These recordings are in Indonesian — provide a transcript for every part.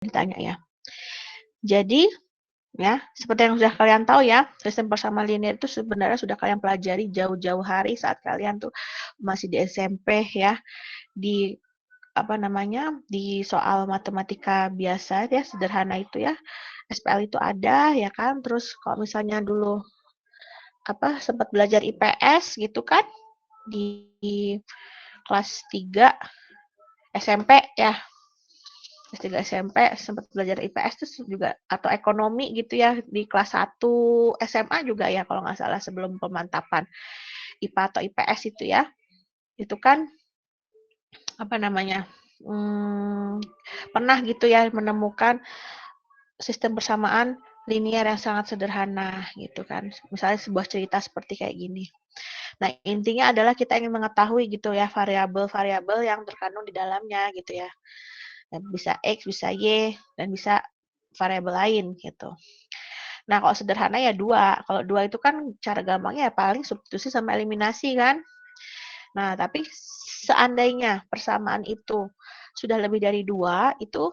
ditanya ya. Jadi, ya, seperti yang sudah kalian tahu ya, sistem persamaan linear itu sebenarnya sudah kalian pelajari jauh-jauh hari saat kalian tuh masih di SMP ya, di di soal matematika biasa ya, sederhana itu ya. SPL itu ada ya kan, terus kalau misalnya dulu sempat belajar IPS gitu kan di kelas 3 SMP ya. Kelas 3 SMP sempat belajar IPS terus juga atau ekonomi gitu ya di kelas 1 SMA juga ya kalau nggak salah sebelum pemantapan IPA atau IPS itu ya. Itu kan pernah gitu ya menemukan sistem persamaan linear yang sangat sederhana gitu kan. Misalnya sebuah cerita seperti kayak gini. Nah, intinya adalah kita ingin mengetahui gitu ya variabel-variabel yang terkandung di dalamnya gitu ya. Bisa X, bisa Y, dan bisa variabel lain gitu. Nah, kalau sederhana ya 2. Kalau 2 itu kan cara gampangnya ya paling substitusi sama eliminasi kan. Nah, tapi seandainya persamaan itu sudah lebih dari 2, itu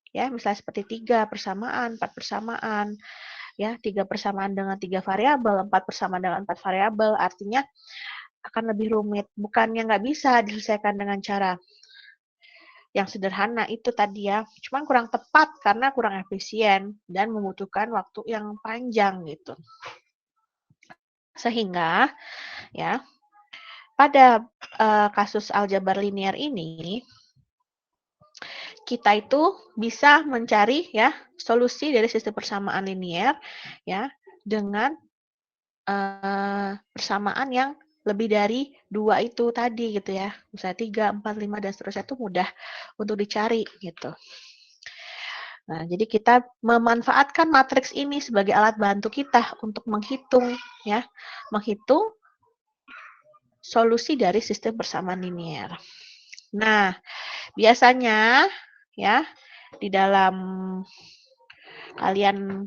ya misalnya seperti 3 persamaan, 4 persamaan, ya 3 persamaan dengan 3 variabel, 4 persamaan dengan 4 variabel, artinya akan lebih rumit. Bukannya nggak bisa diselesaikan dengan cara yang sederhana itu tadi ya, cuman kurang tepat karena kurang efisien dan membutuhkan waktu yang panjang gitu. Sehingga ya pada kasus aljabar linear ini kita itu bisa mencari ya solusi dari sistem persamaan linear ya dengan persamaan yang lebih dari 2 itu tadi gitu ya. Misalnya 3, 4, 5 dan seterusnya itu mudah untuk dicari gitu. Nah, jadi kita memanfaatkan matriks ini sebagai alat bantu kita untuk menghitung ya, menghitung solusi dari sistem persamaan linear. Nah, biasanya ya di dalam kalian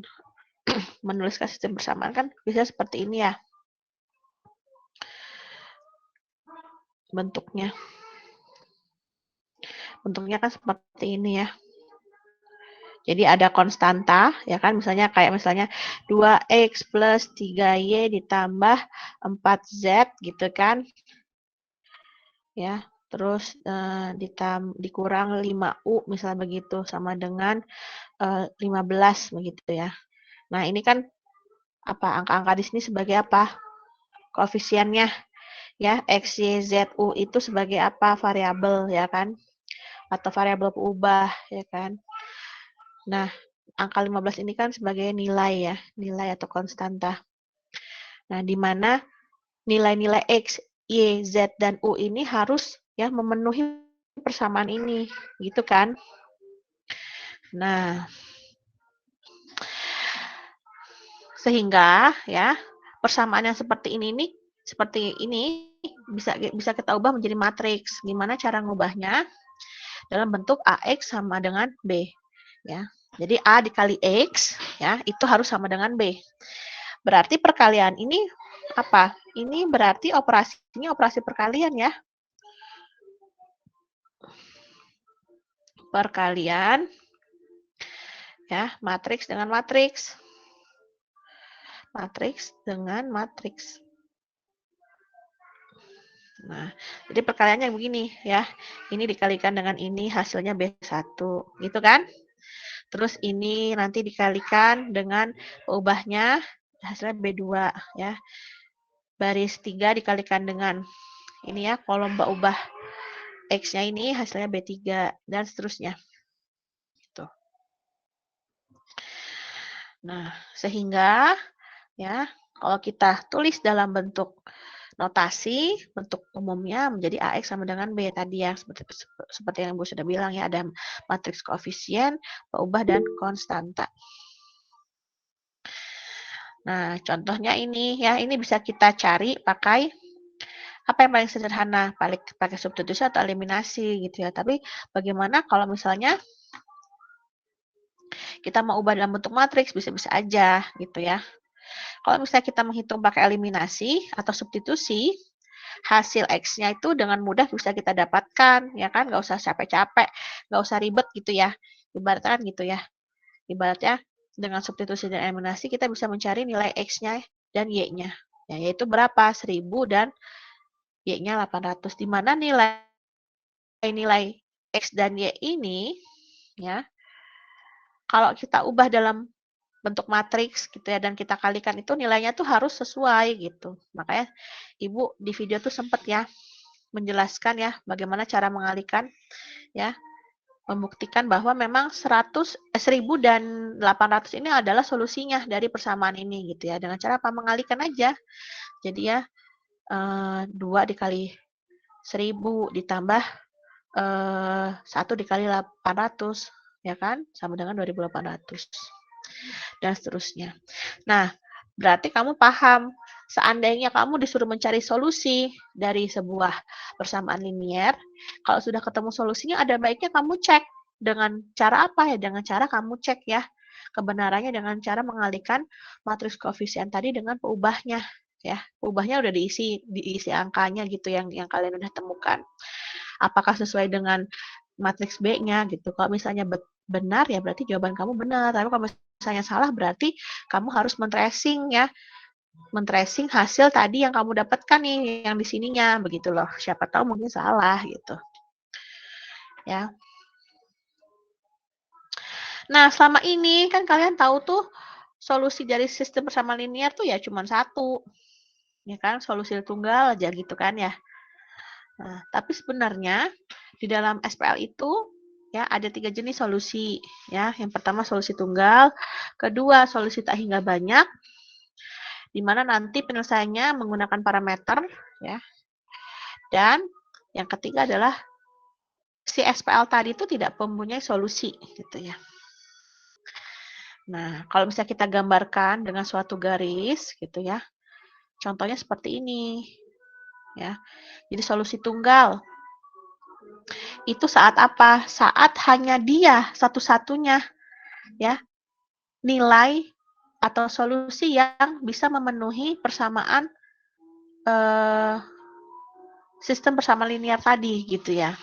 menuliskan sistem persamaan kan bisa seperti ini ya. Bentuknya. Bentuknya kan seperti ini ya. Jadi ada konstanta, ya kan, misalnya 2x plus 3y ditambah 4z gitu kan. Ya, terus dikurang 5u misalnya begitu, sama dengan 15 begitu ya. Nah, ini kan angka-angka di sini sebagai apa? Koefisiennya ya, x, y, z, u itu sebagai apa? Variabel ya kan? Atau variabel peubah ya kan? Nah, angka 15 ini kan sebagai nilai ya, nilai atau konstanta. Nah, di mana nilai-nilai X, Y, Z, dan U ini harus ya memenuhi persamaan ini, gitu kan? Nah, sehingga ya persamaan yang seperti ini bisa kita ubah menjadi matriks. Gimana cara ngubahnya? Dalam bentuk AX sama dengan B, ya. Jadi A dikali X ya, itu harus sama dengan B. Berarti perkalian ini apa? Ini berarti operasi perkalian ya. Perkalian ya, matriks dengan matriks. Matriks dengan matriks. Nah, jadi perkaliannya begini ya. Ini dikalikan dengan ini hasilnya B1, gitu kan? Terus ini nanti dikalikan dengan peubahnya hasilnya B2 ya. Baris 3 dikalikan dengan ini ya, kolom ubah X-nya ini hasilnya B3 dan seterusnya. Gitu. Nah, sehingga ya, kalau kita tulis dalam bentuk notasi, bentuk umumnya menjadi AX sama dengan B tadi ya, seperti yang Ibu sudah bilang ya, ada matriks koefisien, peubah, dan konstanta. Nah, contohnya ini ya, ini bisa kita cari pakai apa yang paling sederhana, pakai substitusi atau eliminasi gitu ya. Tapi bagaimana kalau misalnya kita mau ubah dalam bentuk matriks, bisa-bisa aja gitu ya. Kalau misalnya kita menghitung pakai eliminasi atau substitusi, hasil X-nya itu dengan mudah bisa kita dapatkan, ya kan? Nggak usah capek-capek, nggak usah ribet gitu ya. Ibaratnya kan gitu ya. Ibaratnya dengan substitusi dan eliminasi kita bisa mencari nilai X-nya dan Y-nya. Ya, yaitu berapa? 1000 dan Y-nya 800. Di mana nilai X dan Y ini ya, kalau kita ubah dalam bentuk matriks gitu ya dan kita kalikan itu nilainya tuh harus sesuai gitu. Makanya Ibu di video tuh sempat ya menjelaskan ya bagaimana cara mengalihkan ya, membuktikan bahwa memang 1000 dan 800 ini adalah solusinya dari persamaan ini gitu ya. Dengan cara apa? Mengalihkan aja. Jadi ya 2 dikali 1000 ditambah 1 dikali 800 ya kan? Sama dengan 2800. Dan seterusnya. Nah, berarti kamu paham seandainya kamu disuruh mencari solusi dari sebuah persamaan linier, kalau sudah ketemu solusinya ada baiknya kamu cek dengan cara apa ya? Dengan cara kamu cek ya kebenarannya dengan cara mengalihkan matriks koefisien tadi dengan peubahnya ya. Peubahnya udah diisi angkanya gitu yang kalian udah temukan. Apakah sesuai dengan matriks B-nya gitu. Kalau misalnya benar ya berarti jawaban kamu benar. Tapi kalau misalnya salah berarti kamu harus men-tracing ya. Men-tracing hasil tadi yang kamu dapatkan nih yang di sininya begitu loh. Siapa tahu mungkin salah gitu. Ya. Nah, selama ini kan kalian tahu tuh solusi dari sistem persamaan linear tuh ya cuma satu. Ya kan, solusi tunggal aja gitu kan ya. Nah, tapi sebenarnya di dalam SPL itu ya ada 3 jenis solusi ya. Yang pertama solusi tunggal, kedua solusi tak hingga banyak, di mana nanti penyelesaiannya menggunakan parameter ya. Dan yang ketiga adalah si SPL tadi itu tidak mempunyai solusi gitu ya. Nah, kalau misalnya kita gambarkan dengan suatu garis gitu ya. Contohnya seperti ini ya. Jadi solusi tunggal itu saat apa? Saat hanya dia satu-satunya ya nilai atau solusi yang bisa memenuhi persamaan sistem persamaan linear tadi gitu ya.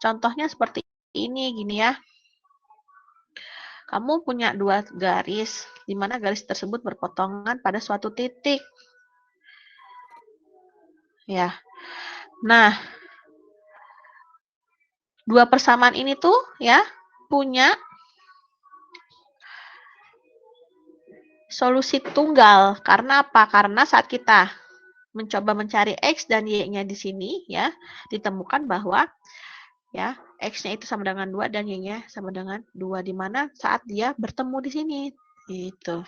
Contohnya seperti ini gini ya. Kamu punya 2 garis di mana garis tersebut berpotongan pada suatu titik. Ya. Nah, 2 persamaan ini tuh ya punya solusi tunggal. Karena apa? Karena saat kita mencoba mencari X dan Y-nya di sini ya, ditemukan bahwa ya X-nya itu sama dengan 2 dan Y-nya sama dengan 2 di mana saat dia bertemu di sini gitu.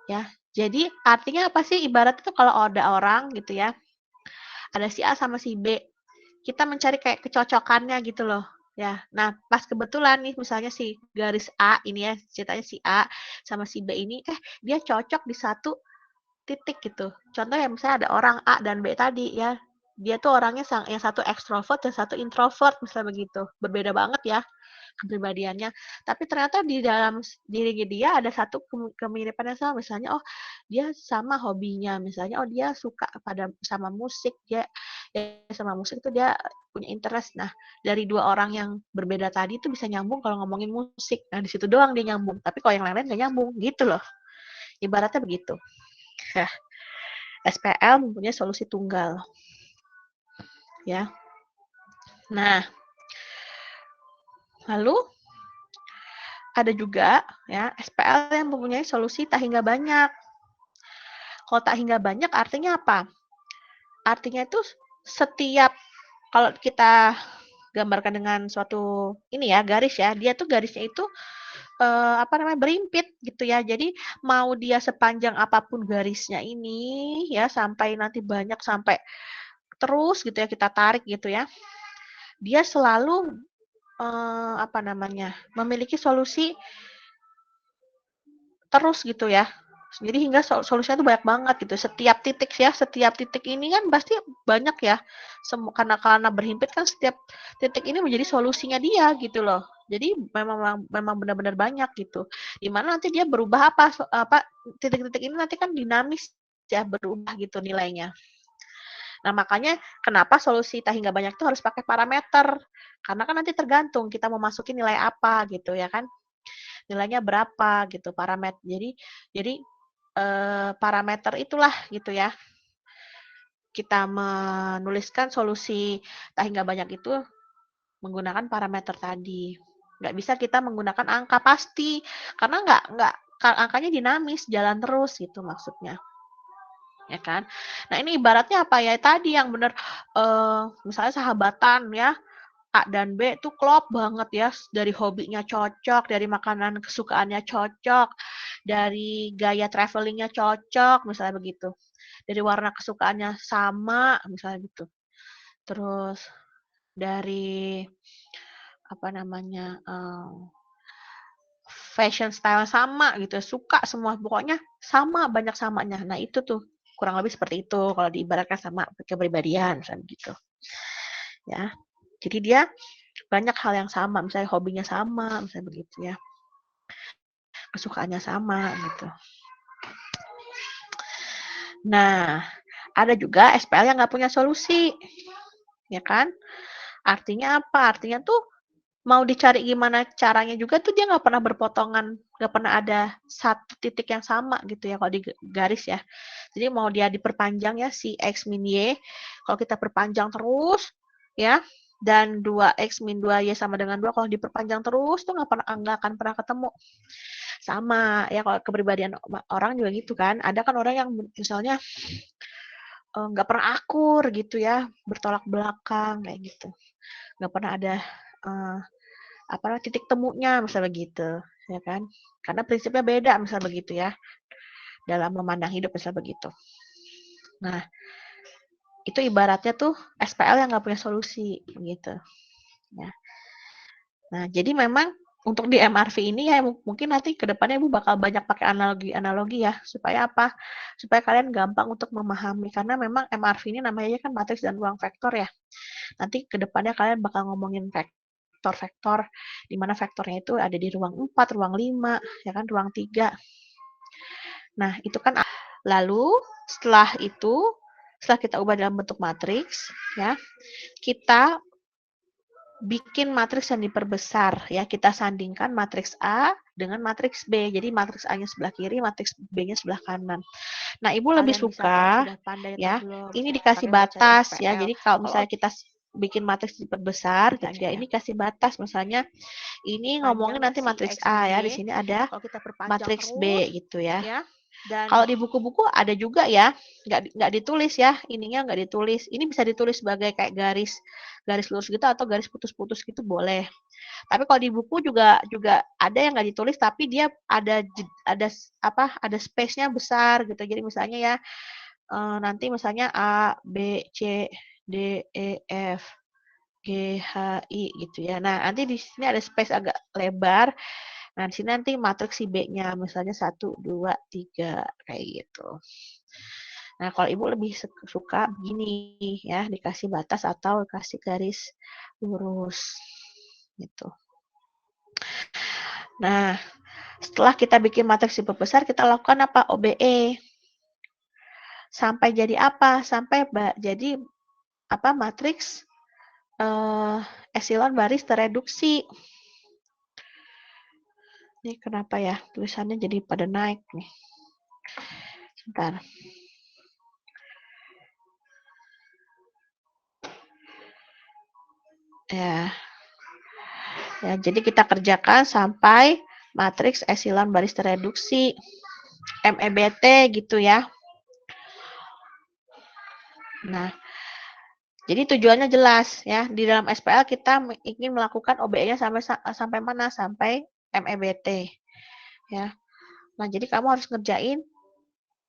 Ya. Jadi artinya apa sih? Ibarat itu kalau ada orang gitu ya. Ada si A sama si B. Kita mencari kayak kecocokannya gitu loh. Ya. Nah, pas kebetulan nih misalnya si garis A ini ya, ceritanya si A sama si B ini dia cocok di satu titik gitu. Contoh ya misalnya ada orang A dan B tadi ya. Dia tuh orangnya yang satu ekstrovert dan satu introvert misalnya begitu. Berbeda banget ya kepribadiannya. Tapi ternyata di dalam diri dia ada satu kemiripan yang sama. Misalnya oh dia sama hobinya. Misalnya oh dia suka sama musik. Dia ya, sama musik itu dia punya interest. Nah, dari 2 orang yang berbeda tadi itu bisa nyambung kalau ngomongin musik. Nah, di situ doang dia nyambung. Tapi kalau yang lain-lain nggak nyambung gitu loh. Ibaratnya begitu. Ya. SPL mempunyai solusi tunggal. Ya. Nah, lalu ada juga ya SPL yang mempunyai solusi tak hingga banyak. Kalau tak hingga banyak artinya apa? Artinya itu setiap kalau kita gambarkan dengan suatu ini ya garis ya, dia tuh garisnya itu berimpit gitu ya. Jadi mau dia sepanjang apapun garisnya ini ya sampai nanti banyak sampai terus gitu ya kita tarik gitu ya. Dia selalu memiliki solusi terus gitu ya. Jadi hingga solusinya itu banyak banget gitu. Setiap titik ini kan pasti banyak ya. Karena berhimpit kan setiap titik ini menjadi solusinya dia gitu loh. Jadi memang benar-benar banyak gitu. Dimana nanti dia berubah titik-titik ini nanti kan dinamis ya berubah gitu nilainya. Nah, makanya kenapa solusi tak hingga banyak itu harus pakai parameter. Karena kan nanti tergantung kita mau masukin nilai apa gitu ya kan. Nilainya berapa gitu parameter. Jadi parameter itulah gitu ya. Kita menuliskan solusi tak hingga banyak itu menggunakan parameter tadi. Nggak bisa kita menggunakan angka pasti karena nggak angkanya dinamis, jalan terus gitu maksudnya. Ya kan? Nah, ini ibaratnya apa ya? Tadi yang benar misalnya sahabatan ya, A dan B tuh klop banget ya, dari hobinya cocok, dari makanan kesukaannya cocok, dari gaya travelingnya cocok, misalnya begitu. Dari warna kesukaannya sama, misalnya gitu. Terus dari apa namanya fashion style sama gitu, suka semua, pokoknya sama, banyak samanya. Nah itu tuh kurang lebih seperti itu kalau diibaratkan sama kepribadian, misalnya gitu. Ya, jadi dia banyak hal yang sama, misalnya hobinya sama, misalnya begitu ya, kesukaannya sama gitu. Nah, ada juga SPL yang nggak punya solusi, ya kan? Artinya apa? Artinya tuh mau dicari gimana caranya juga tuh dia nggak pernah berpotongan, nggak pernah ada satu titik yang sama gitu ya kalau di garis ya. Jadi mau dia diperpanjang ya si X min Y, kalau kita perpanjang terus ya, dan 2X min 2Y sama dengan 2 kalau diperpanjang terus tuh nggak akan pernah ketemu. Sama ya kalau kepribadian orang juga gitu kan. Ada kan orang yang misalnya nggak pernah akur gitu ya, bertolak belakang kayak gitu. Nggak pernah ada titik temunya misal begitu, ya kan? Karena prinsipnya beda misal begitu ya, dalam memandang hidup misal begitu. Nah, itu ibaratnya tuh SPL yang nggak punya solusi, begitu. Ya. Nah, jadi memang untuk di MRV ini ya mungkin nanti ke depannya Ibu bakal banyak pakai analogi-analogi ya, supaya apa? Supaya kalian gampang untuk memahami, karena memang MRV ini namanya kan matriks dan ruang vektor ya. Nanti ke depannya kalian bakal ngomongin vektor-vektor, di mana vektornya itu ada di ruang 4, ruang 5, ya kan, ruang 3. Nah, itu kan lalu setelah kita ubah dalam bentuk matriks, ya, kita bikin matriks yang diperbesar, ya, kita sandingkan matriks A dengan matriks B. Jadi matriks A-nya sebelah kiri, matriks B-nya sebelah kanan. Nah, Ibu lebih suka, ya, ini dikasih batas, ya. Jadi kalau misalnya kita bikin matriks diperbesar, gitu ya, ini kasih batas, misalnya ini ngomongin nanti matriks A ya, di sini ada matriks B gitu ya. Dan kalau di buku-buku ada juga ya, nggak ditulis ya, ininya nggak ditulis. Ini bisa ditulis sebagai kayak garis lurus gitu atau garis putus-putus gitu boleh. Tapi kalau di buku juga ada yang nggak ditulis, tapi dia ada space-nya besar gitu. Jadi misalnya ya nanti misalnya A, B, C, D, E, F, G, H, I gitu ya. Nah, nanti di sini ada space agak lebar. Nah, di sini nanti matriks si B-nya misalnya 1, 2, 3 kayak gitu. Nah, kalau Ibu lebih suka begini ya, dikasih batas atau dikasih garis lurus gitu. Nah, setelah kita bikin matriks besar, kita lakukan apa? OBE. Sampai jadi apa? Sampai jadi apa? Matriks epsilon baris tereduksi. Ini kenapa ya tulisannya jadi pada naik nih? Sebentar. Ya. Ya, jadi kita kerjakan sampai matriks epsilon baris tereduksi MEBT gitu ya. Nah, jadi tujuannya jelas ya. Di dalam SPL kita ingin melakukan OBE-nya sampai mana? Sampai MEBT. Ya. Nah, jadi kamu harus ngerjain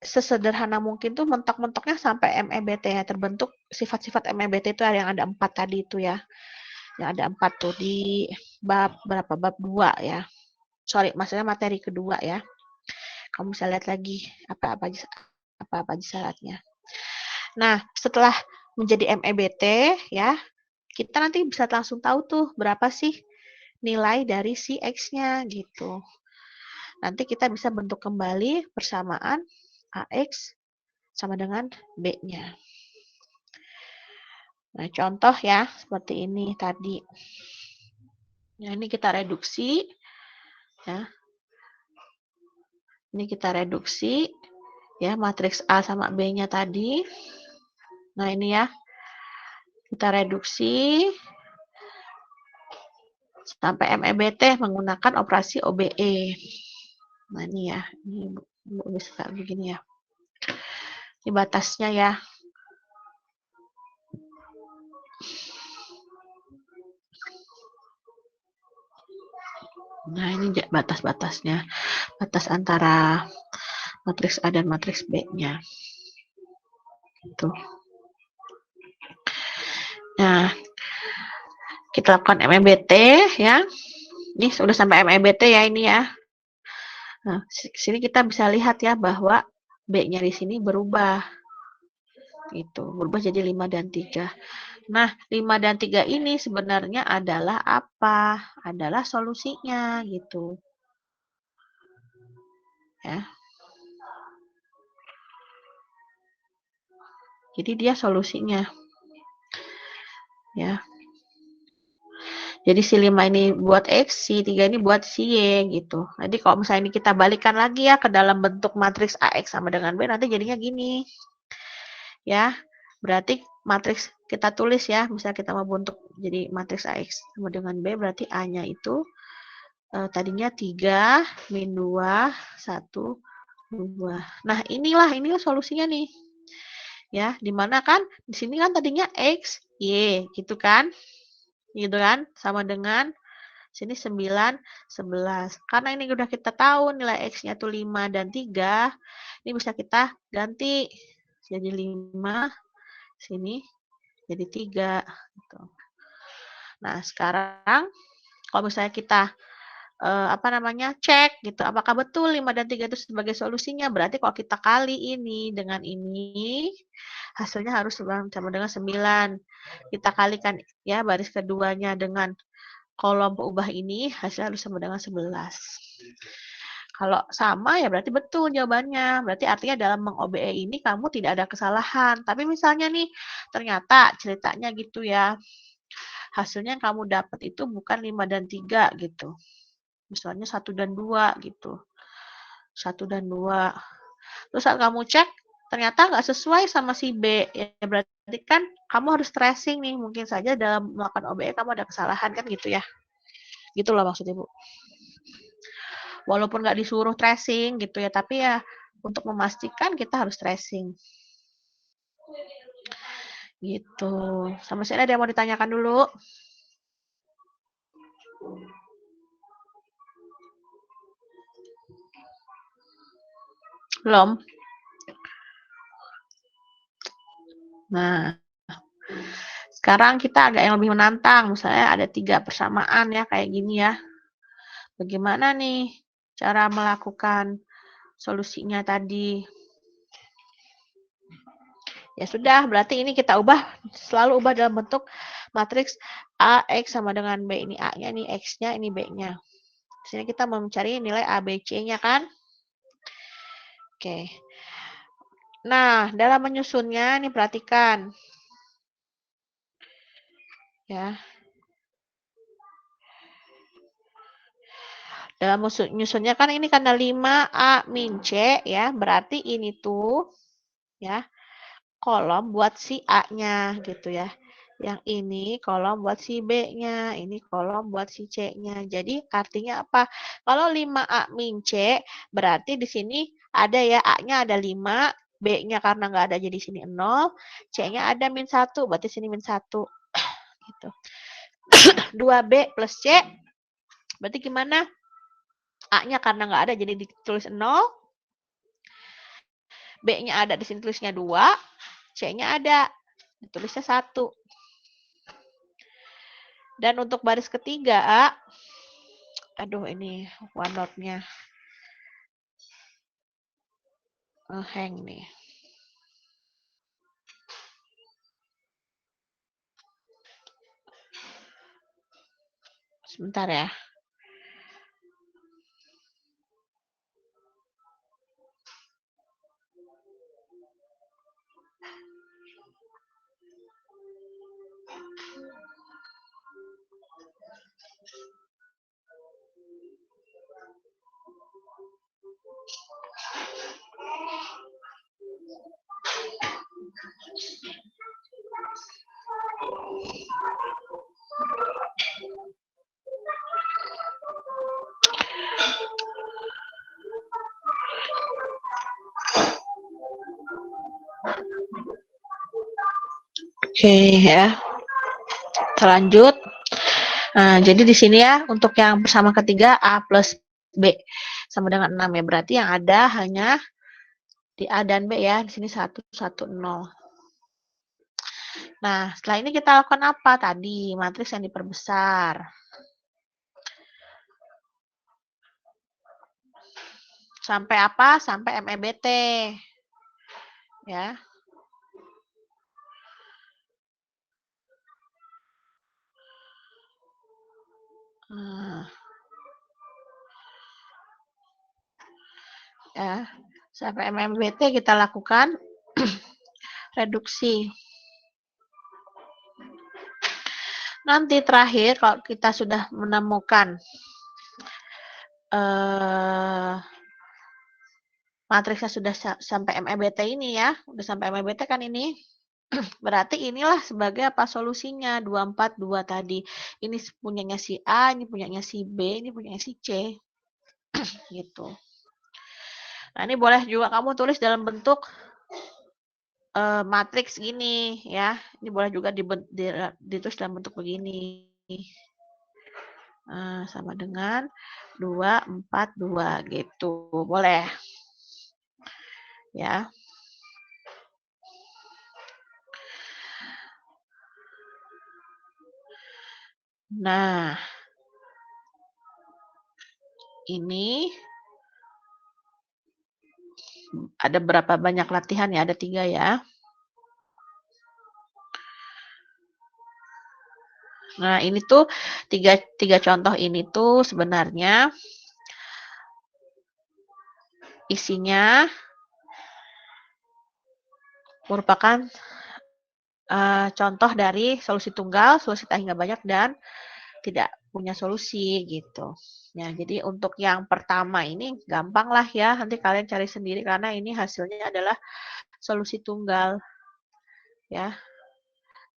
sesederhana mungkin tuh mentok-mentoknya sampai MEBT ya. Terbentuk sifat-sifat MEBT itu yang ada 4 tadi itu ya. Yang ada 4 tuh di bab berapa? Bab 2 ya. Sorry, maksudnya materi kedua ya. Kamu bisa lihat lagi apa-apa aja syaratnya. Nah, setelah menjadi MEBT ya, kita nanti bisa langsung tahu tuh berapa sih nilai dari si X-nya gitu. Nanti kita bisa bentuk kembali persamaan AX sama dengan B-nya. Nah, contoh ya, seperti ini tadi. Nah, ini kita reduksi. Ya. Ini kita reduksi. Ya, matriks A sama B-nya tadi. Nah, ini ya. Kita reduksi sampai MEBT menggunakan operasi OBE. Nah, ini ya. Ini bisa begini ya. Ini batasnya ya. Nah, ini batas-batasnya. Batas antara matriks A dan matriks B-nya. Gitu. Nah, kita lakukan MEBT ya. Ini sudah sampai MEBT ya ini ya. Nah, sini kita bisa lihat ya bahwa B-nya di sini berubah. Gitu, berubah jadi 5 dan 3. Nah, 5 dan 3 ini sebenarnya adalah apa? Adalah solusinya gitu. Ya. Jadi dia solusinya. Ya. Jadi si 5 ini buat X, si 3 ini buat si Y gitu. Jadi kalau misalnya ini kita balikan lagi ya ke dalam bentuk matriks AX sama dengan B, nanti jadinya gini. Ya, berarti matriks kita tulis ya, misalnya kita mau bentuk jadi matriks AX sama dengan B, berarti A-nya itu tadinya 3, min 2, 1, 2. Nah, inilah solusinya nih. Ya, dimana kan di sini kan tadinya X, Y, gitu kan? Gitu kan? Sama dengan sini 9, 11. Karena ini udah kita tahu nilai X-nya tuh 5 dan 3, ini bisa kita ganti jadi 5, sini jadi 3. Gitu. Nah, sekarang kalau misalnya kita cek gitu, apakah betul 5 dan 3 itu sebagai solusinya, berarti kalau kita kali ini dengan ini, hasilnya harus sama dengan 9. Kita kalikan ya baris keduanya dengan kolom peubah ini, hasilnya harus sama dengan 11. Kalau sama ya berarti betul jawabannya. Berarti artinya dalam meng-OBE ini kamu tidak ada kesalahan. Tapi misalnya nih, ternyata ceritanya gitu ya. Hasilnya yang kamu dapat itu bukan 5 dan 3 gitu. Misalnya 1 dan 2 gitu. 1 dan 2. Terus saat kamu cek, ternyata nggak sesuai sama si B. Ya berarti kan kamu harus tracing nih. Mungkin saja dalam melakukan OBE kamu ada kesalahan kan gitu ya. Gitu loh maksudnya Bu. Walaupun nggak disuruh tracing gitu ya, tapi ya untuk memastikan kita harus tracing. Gitu. Sama sini ada yang mau ditanyakan dulu? Belum? Nah, sekarang kita agak yang lebih menantang. Misalnya ada 3 persamaan ya, kayak gini ya. Bagaimana nih cara melakukan solusinya tadi? Ya sudah, berarti ini kita ubah, selalu ubah dalam bentuk matriks A, X sama dengan B. Ini A-nya, ini X-nya, ini B-nya. Di sini kita mau mencari nilai A, B, C-nya kan? Oke. Nah, dalam menyusunnya, nih perhatikan. Ya. Dalam menyusunnya kan ini karena 5A min C ya, berarti ini tuh ya kolom buat si A-nya gitu ya. Yang ini kolom buat si B-nya, ini kolom buat si C-nya. Jadi artinya apa? Kalau 5A min C, berarti di sini ada ya A-nya ada 5, B-nya karena nggak ada jadi sini 0, C-nya ada min 1, berarti sini min 1. Gitu. 2B plus C, berarti gimana? A-nya karena nggak ada jadi ditulis 0, B-nya ada di sini tulisnya 2, C-nya ada tulisnya 1. Dan untuk baris ketiga, aduh ini OneNote-nya hang nih. Sebentar ya. Oke ya, terlanjut. Nah, jadi di sini ya, untuk yang bersama ketiga A plus B sama dengan 6 ya. Berarti yang ada hanya di A dan B ya. Di sini 1, 1, 0. Nah, setelah ini kita lakukan apa tadi? Matriks yang diperbesar. Sampai apa? Sampai MEBT. Ya. Ya. Sampai MEBT kita lakukan reduksi. Nanti terakhir kalau kita sudah menemukan matriksnya sudah sampai MEBT ini ya, udah sampai MEBT kan ini, berarti inilah sebagai apa solusinya 242 tadi. Ini punyanya si A, ini punyanya si B, ini punyanya si C. Gitu. Nah, ini boleh juga kamu tulis dalam bentuk matriks gini ya. Ini boleh juga ditulis dalam bentuk begini. Sama dengan 242 gitu. Boleh. Ya. Nah, ini ada berapa banyak latihan ya? Ada 3 ya. Nah, ini tuh tiga contoh ini tuh sebenarnya isinya merupakan contoh dari solusi tunggal, solusi tak hingga banyak, dan tidak punya solusi gitu. Ya, jadi untuk yang pertama ini gampang lah ya, nanti kalian cari sendiri karena ini hasilnya adalah solusi tunggal. Ya.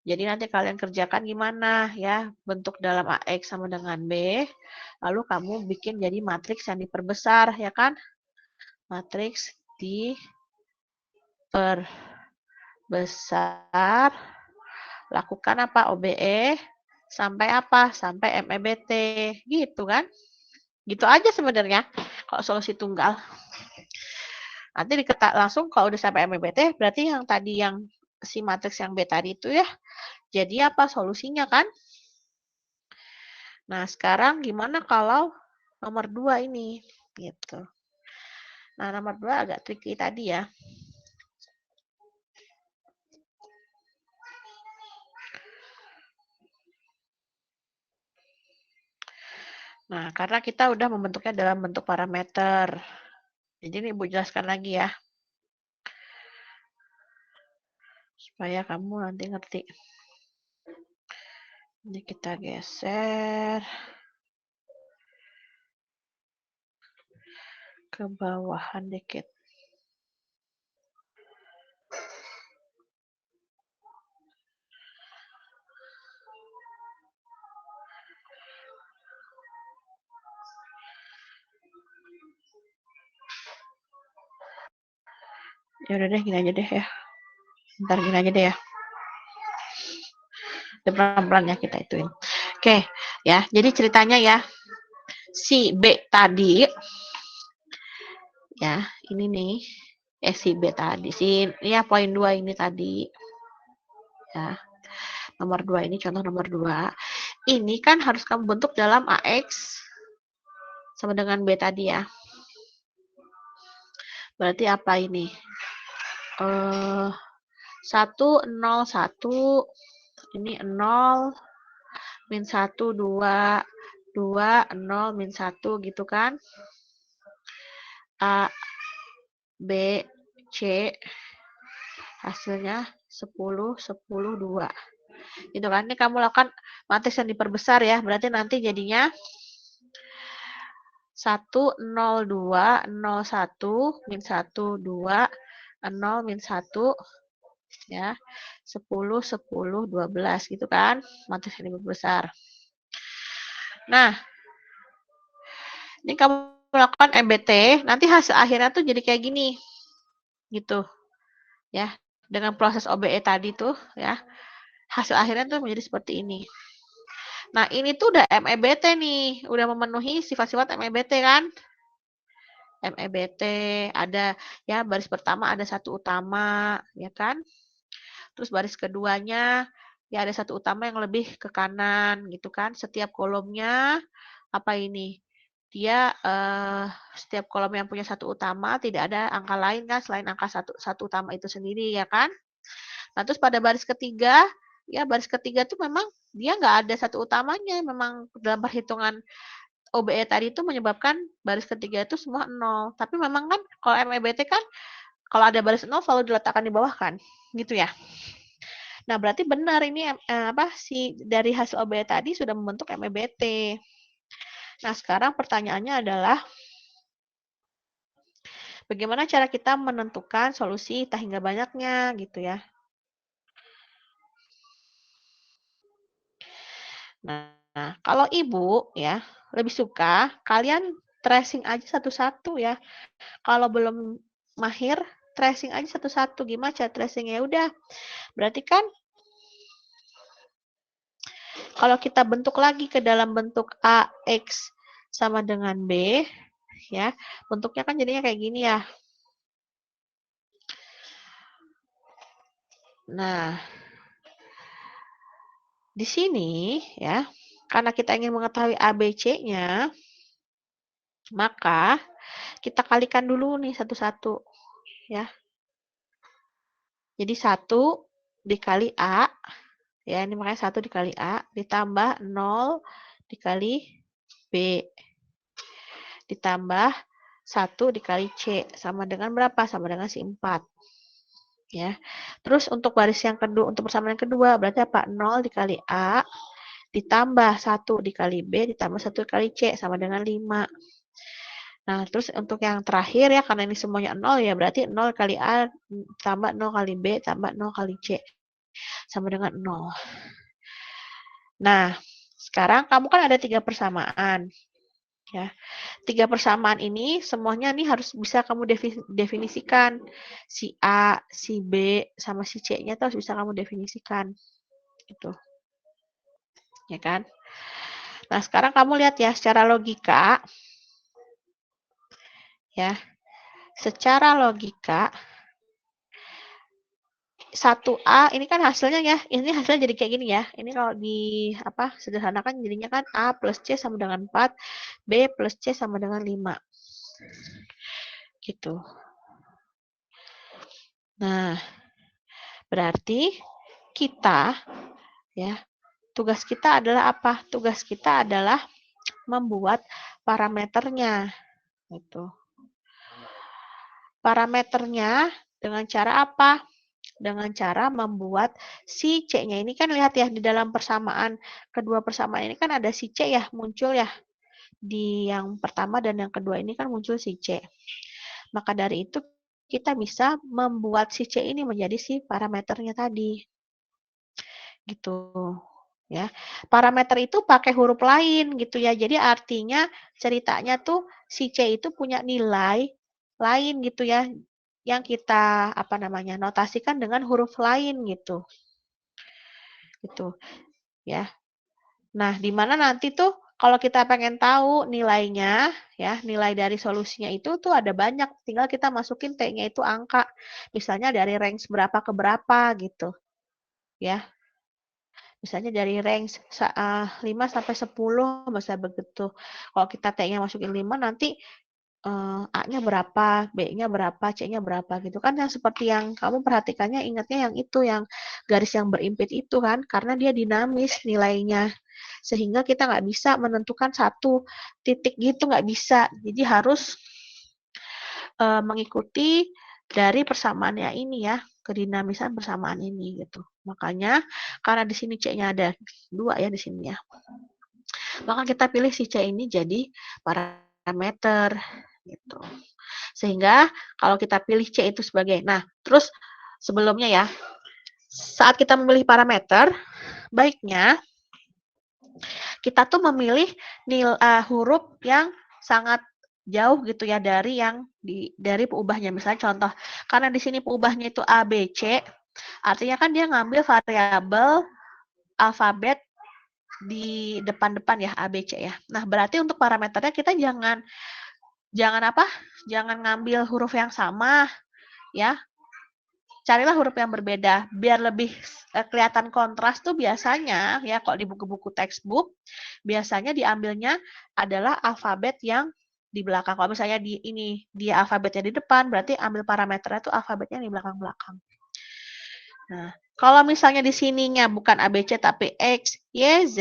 Jadi nanti kalian kerjakan gimana ya, bentuk dalam AX sama dengan B, lalu kamu bikin jadi matriks yang diperbesar ya kan? Matriks diperbesar, lakukan apa? OBE, sampai apa? Sampai MEBT, gitu kan? Gitu aja sebenarnya kalau solusi tunggal. Nanti langsung kalau udah sampai MEBT, berarti yang tadi yang si matriks yang B tadi itu ya, jadi apa solusinya kan? Nah, sekarang gimana kalau nomor 2 ini? Gitu. Nah, nomor 2 agak tricky tadi ya. Nah, karena kita udah membentuknya dalam bentuk parameter. Jadi ini Ibu jelaskan lagi ya. Supaya kamu nanti ngerti. Ini kita geser ke bawahan dikit. Ya udah deh, gini aja deh ya. Ntar gini aja deh ya. Pelan-pelan ya kita ituin. Oke, ya. Jadi ceritanya ya, si B tadi, ya, ini nih, si B tadi, ya poin 2 ini tadi, ya, nomor 2 ini contoh nomor 2, ini kan harus kamu bentuk dalam AX sama dengan B tadi ya. Berarti apa ini? 1, 0, 1, ini 0, min 1, 2, 2, 0, min 1 gitu kan. A, B, C, hasilnya 10, 10, 2. Gitu kan. Ini kamu lakukan matriks yang diperbesar ya. Berarti nanti jadinya 1, 0, 2, 0, 1, min 1, 2, 0, min 1, ya, 10, 10, 12 gitu kan. Matriks yang diperbesar. Nah, Ini kamu lakukan EBT, nanti hasil akhirnya tuh jadi kayak gini, gitu, ya. Dengan proses OBE tadi tuh, ya, hasil akhirnya tuh menjadi seperti ini. Nah, ini tuh udah MEBT nih, udah memenuhi sifat-sifat MEBT kan? MEBT ada ya baris pertama ada satu utama, ya kan? Terus baris keduanya ya ada satu utama yang lebih ke kanan gitu kan. Setiap kolomnya apa ini? Dia setiap kolom yang punya satu utama tidak ada angka lain kan selain angka satu utama itu sendiri ya kan. Nah terus pada baris ketiga ya baris ketiga tuh memang dia nggak ada satu utamanya memang dalam perhitungan OBE tadi itu menyebabkan baris ketiga itu semua 0. Tapi memang kan kalau MEBT kan kalau ada baris 0 selalu diletakkan di bawah kan gitu ya. Nah, berarti benar ini apa si dari hasil OBE tadi sudah membentuk MEBT. Nah, sekarang pertanyaannya adalah bagaimana cara kita menentukan solusi tak hingga banyaknya gitu ya. Nah, kalau Ibu ya lebih suka kalian tracing aja satu-satu ya. Kalau belum mahir, tracing aja satu-satu. Gimana cara tracingnya? Ya udah, berarti kan kalau kita bentuk lagi ke dalam bentuk AX sama dengan B, ya, bentuknya kan jadinya kayak gini ya. Nah, di sini ya, karena kita ingin mengetahui ABC-nya, maka kita kalikan dulu nih satu-satu, ya. Jadi 1 dikali A, ya ini makanya 1 dikali A, ditambah 0 dikali B, ditambah 1 dikali C, sama dengan berapa? Sama dengan si 4. Ya. Terus untuk baris yang kedua, untuk persamaan yang kedua, berarti apa? 0 dikali A, ditambah 1 dikali B, ditambah 1 dikali C, sama dengan 5. Nah, terus untuk yang terakhir ya, karena ini semuanya 0 ya, berarti 0 kali A, tambah 0 kali B, tambah 0 kali C, sama dengan 0. Nah, sekarang kamu kan ada 3 persamaan. Ya, 3 persamaan ini semuanya nih harus bisa kamu definisikan. Si A, si B, sama si C-nya tuh harus bisa kamu definisikan. Gitu. Ya kan? Nah, sekarang kamu lihat ya secara logika. Ya. Secara logika 1A ini kan hasilnya ya, ini hasilnya jadi kayak gini ya. Ini kalau di apa sederhanakan jadinya kan A plus C sama dengan 4, B plus C sama dengan 5. Gitu. Nah, berarti kita ya, tugas kita adalah apa? Tugas kita adalah membuat parameternya. Gitu. Parameternya dengan cara apa? Dengan cara membuat si C-nya ini kan lihat ya di dalam persamaan kedua persamaan ini kan ada si C ya muncul ya di yang pertama dan yang kedua ini kan muncul si C. Maka dari itu kita bisa membuat si C ini menjadi si parameternya tadi. Gitu. Ya. Parameter itu pakai huruf lain gitu ya. Jadi artinya ceritanya tuh si C itu punya nilai lain gitu ya yang kita apa namanya notasikan dengan huruf lain gitu. Gitu. Ya. Nah, di mana nanti tuh kalau kita pengen tahu nilainya ya, nilai dari solusinya itu tuh ada banyak, tinggal kita masukin T-nya itu angka. Misalnya dari range berapa ke berapa gitu. Ya. Misalnya dari range 5 sampai 10 bisa begitu. Kalau kita T-nya masukin 5 nanti A-nya berapa, B-nya berapa, C-nya berapa gitu kan yang seperti yang kamu perhatikannya ingatnya yang itu yang garis yang berimpit itu kan karena dia dinamis nilainya sehingga kita nggak bisa menentukan satu titik gitu nggak bisa jadi harus mengikuti dari persamaannya ini ya kedinamisan persamaan ini gitu makanya karena di sini C-nya ada 2 ya di sini ya maka kita pilih si C ini jadi parameter gitu. Sehingga kalau kita pilih C itu sebagai, nah terus sebelumnya ya, saat kita memilih parameter, baiknya kita tuh memilih huruf yang sangat jauh gitu ya dari yang dari peubahnya. Misalnya contoh, karena di sini peubahnya itu A, B, C, artinya kan dia ngambil variabel alfabet di depan-depan ya, A, B, C ya. Nah, berarti untuk parameternya kita jangan apa? Jangan ngambil huruf yang sama ya. Carilah huruf yang berbeda biar lebih kelihatan kontras tuh biasanya ya kalau di buku-buku textbook biasanya diambilnya adalah alfabet yang di belakang. Kalau misalnya di ini dia alfabetnya di depan berarti ambil parameternya tuh alfabetnya di belakang-belakang. Nah, kalau misalnya di sininya bukan ABC tapi X, Y, Z,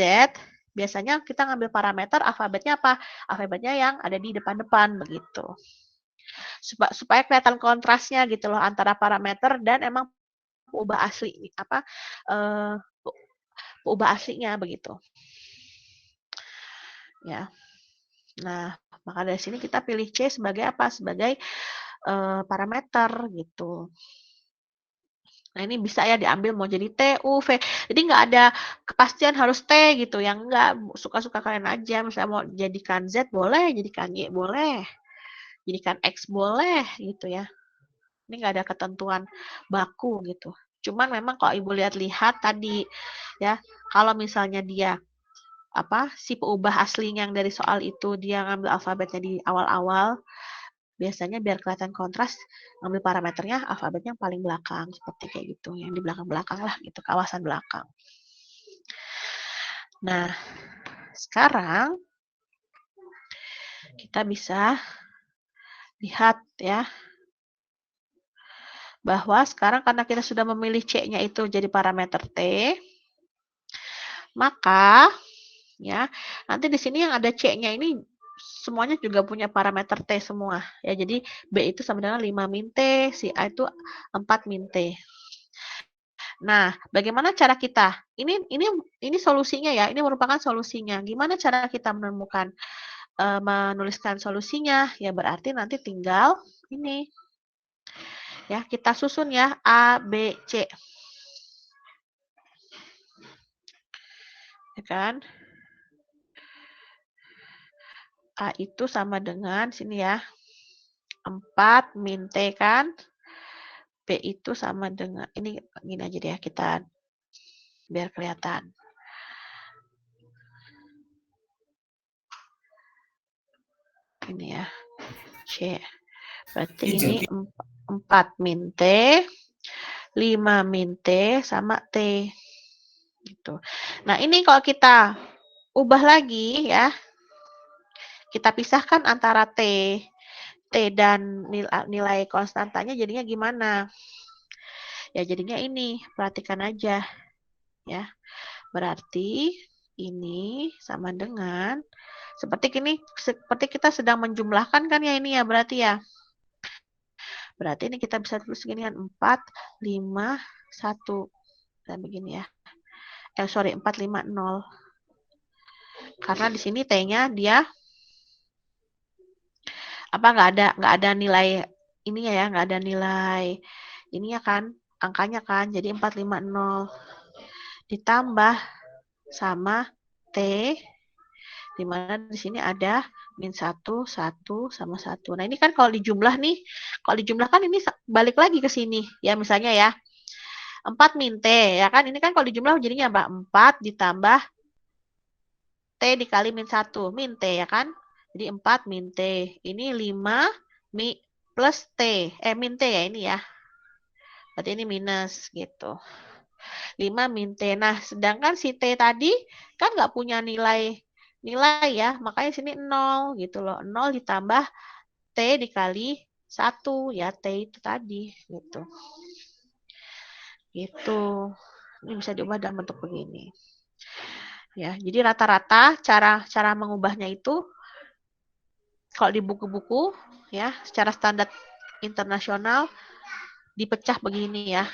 biasanya kita ngambil parameter alfabetnya apa? Alfabetnya yang ada di depan-depan begitu. Supaya kelihatan kontrasnya gitu loh antara parameter dan emang ubah asli apa ubah aslinya begitu ya. Nah, maka dari sini kita pilih C sebagai apa? Sebagai parameter gitu. Nah, ini bisa ya diambil mau jadi T, U, V. Jadi nggak ada kepastian harus T gitu. Yang nggak suka-suka kalian aja. Misalnya mau jadikan Z boleh, jadikan Y boleh, jadikan X boleh gitu ya. Ini nggak ada ketentuan baku gitu. Cuman memang kalau Ibu lihat-lihat tadi ya, kalau misalnya dia si peubah aslinya yang dari soal itu dia ngambil alfabetnya di awal-awal, biasanya biar kelihatan kontras ngambil parameternya alfabetnya yang paling belakang seperti kayak gitu, yang di belakang-belakang lah gitu, kawasan belakang. Nah, sekarang kita bisa lihat ya bahwa sekarang karena kita sudah memilih C-nya itu jadi parameter T, maka ya nanti di sini yang ada C-nya ini semuanya juga punya parameter T semua ya. Jadi B itu sama dengan 5 min T, si A itu 4 min T. Nah, bagaimana cara kita? Ini solusinya ya. Ini merupakan solusinya. Gimana cara kita menuliskan solusinya? Ya berarti nanti tinggal ini. Ya, kita susun ya A, B, C. Ya kan? A itu sama dengan sini ya. 4 min T kan? B itu sama dengan ini gini aja deh kita biar kelihatan. Ini ya. C. Berarti ini 4 min T, 5 min T sama T. Gitu. Nah, ini kalau kita ubah lagi ya. Kita pisahkan antara T dan nilai konstantanya jadinya gimana? Ya jadinya ini, perhatikan aja ya. Berarti ini sama dengan seperti kita sedang menjumlahkan kan ya ini ya berarti ya. Berarti ini kita bisa tulis gini kan 4, 5, 1. Dan begini ya. 4, 5, 0. Karena di sini T-nya dia nggak ada nilai ininya ya, nggak ada nilai ininya kan, angkanya kan. Jadi 450 ditambah sama T, di mana di sini ada min 1, 1, sama 1. Nah, ini kan kalau dijumlah nih, kalau dijumlahkan ini balik lagi ke sini. Ya, misalnya ya, 4 min T, ya kan? Ini kan kalau dijumlah jadinya apa? 4 ditambah T dikali min 1, min T, ya kan? Jadi 4 min T. Ini 5 plus T. Min T ya ini ya. Berarti ini minus gitu. 5 min T. Nah, sedangkan si T tadi kan nggak punya nilai ya. Makanya sini 0 gitu loh. 0 ditambah T dikali 1. Ya, T itu tadi gitu. Gitu. Ini bisa diubah dalam bentuk begini. Ya, jadi rata-rata cara mengubahnya itu kalau di buku-buku ya secara standar internasional dipecah begini ya.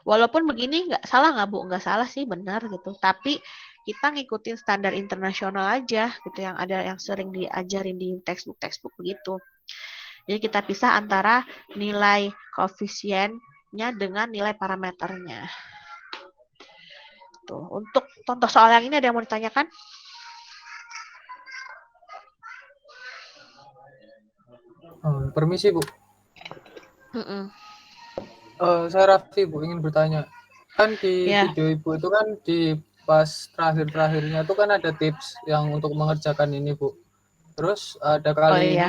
Walaupun begini nggak salah nggak Bu? Nggak salah sih, benar gitu. Tapi kita ngikutin standar internasional aja gitu yang ada yang sering diajarin di textbook begitu. Jadi kita pisah antara nilai koefisiennya dengan nilai parameternya. Tuh, untuk contoh soal yang ini ada yang mau ditanyakan? Permisi Bu. Saya Raffi Bu, ingin bertanya. Kan di Ya, video Ibu itu kan di pas terakhir-terakhirnya itu kan ada tips yang untuk mengerjakan ini Bu. Terus oh iya.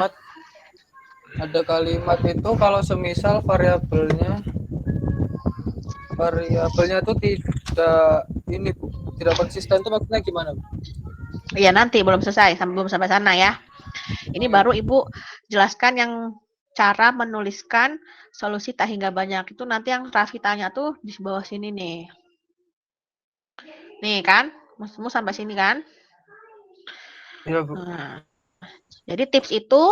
ada kalimat itu kalau semisal variabelnya itu tidak ini Bu, tidak konsisten itu maksudnya gimana Bu? Iya nanti belum selesai, belum sampai sana ya. Ini baru Ibu jelaskan yang cara menuliskan solusi tak hingga banyak. Itu nanti yang Raffi tanya tuh di bawah sini nih. Nih kan, maksudmu sampai sini kan? Iya Bu. Nah, jadi tips itu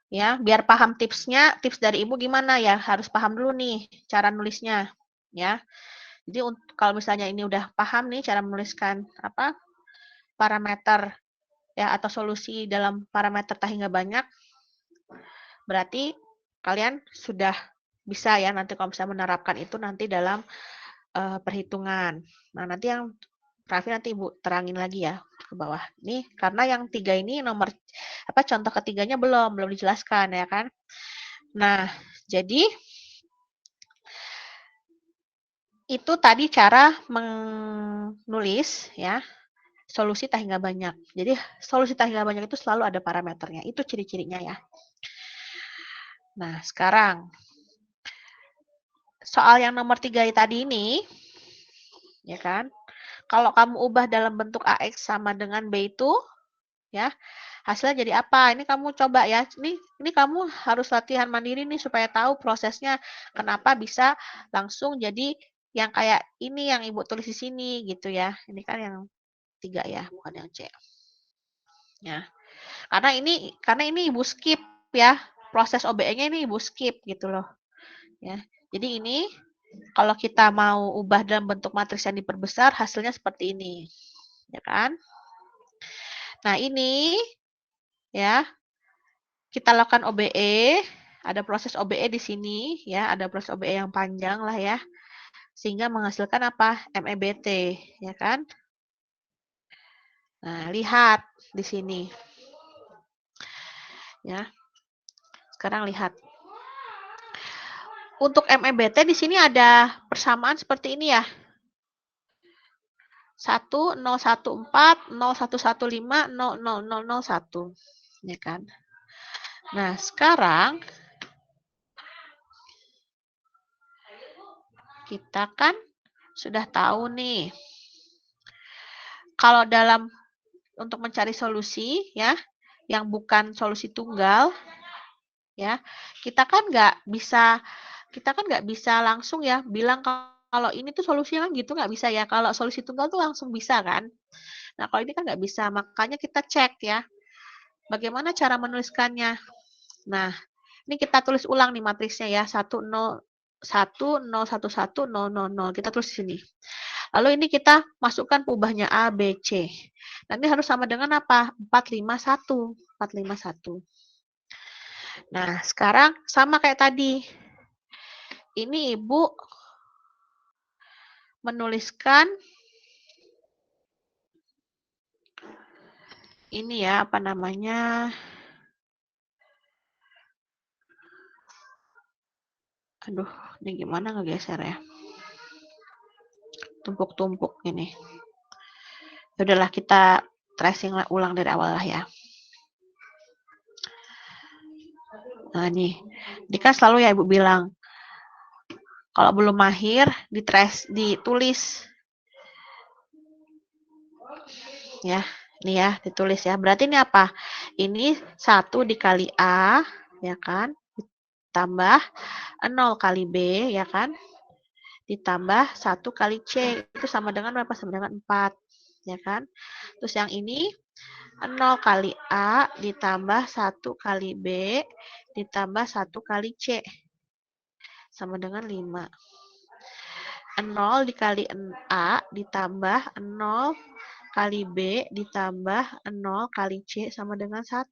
ya, biar paham tipsnya, tips dari Ibu gimana ya? Harus paham dulu nih cara nulisnya, ya. Jadi kalau misalnya ini udah paham nih cara menuliskan apa parameter ya atau solusi dalam parameter tak hingga banyak, berarti kalian sudah bisa ya nanti kalau bisa menerapkan itu nanti dalam perhitungan. Nah, nanti yang Raffi nanti Ibu terangin lagi ya ke bawah. Ini karena yang 3 ini nomor apa contoh ketiganya belum dijelaskan ya kan. Nah, jadi itu tadi cara menulis ya solusi tak hingga banyak. Jadi solusi tak hingga banyak itu selalu ada parameternya. Itu ciri-cirinya ya. Nah, sekarang soal yang nomor 3 tadi ini ya kan. Kalau kamu ubah dalam bentuk AX sama dengan B itu ya, hasilnya jadi apa? Ini kamu coba ya. Ini kamu harus latihan mandiri nih supaya tahu prosesnya kenapa bisa langsung jadi yang kayak ini yang Ibu tulis di sini gitu ya. Ini kan yang 3 ya, bukan yang C. Ya. Karena ini Ibu skip ya. Proses OBE-nya ini Ibu skip gitu loh. Ya. Jadi ini kalau kita mau ubah dalam bentuk matriks yang diperbesar hasilnya seperti ini. Ya kan? Nah, ini ya kita lakukan OBE, ada proses OBE di sini ya, ada proses OBE yang panjang lah ya. Sehingga menghasilkan apa? MEBT, ya kan? Nah, lihat di sini. Ya. Sekarang lihat. Untuk MEBT di sini ada persamaan seperti ini ya. 1014, 0115, 00001. Ya kan? Nah, sekarang kita kan sudah tahu nih. Kalau untuk mencari solusi ya, yang bukan solusi tunggal ya, kita kan nggak bisa langsung ya bilang kalau ini tuh solusinya kan gitu nggak bisa ya. Kalau solusi tunggal tuh langsung bisa kan. Nah, kalau ini kan nggak bisa, makanya kita cek ya. Bagaimana cara menuliskannya? Nah, ini kita tulis ulang nih matriksnya ya. 101, 011, 000. Kita tulis di sini. Lalu ini kita masukkan peubahnya A, B, C. Nanti harus sama dengan apa? 451. 451. Nah, sekarang sama kayak tadi. Ini Ibu menuliskan ini ya, apa namanya? Aduh, ini gimana ngegeser ya? Tumpuk-tumpuk ini. Udahlah kita tracing ulang dari awal lah ya. Nah, ini kan selalu ya Ibu bilang, kalau belum mahir, ditulis. Ya, ini ya, ditulis ya. Berarti ini apa? Ini 1 dikali A, ya kan? Ditambah 0 kali B, ya kan? Ditambah 1 kali C. Itu sama dengan berapa? Sama dengan 4, ya kan? Terus yang ini 0 kali A ditambah 1 kali B ditambah 1 kali C. Sama dengan 5. 0 dikali A ditambah 0 kali B ditambah 0 kali C sama dengan 1.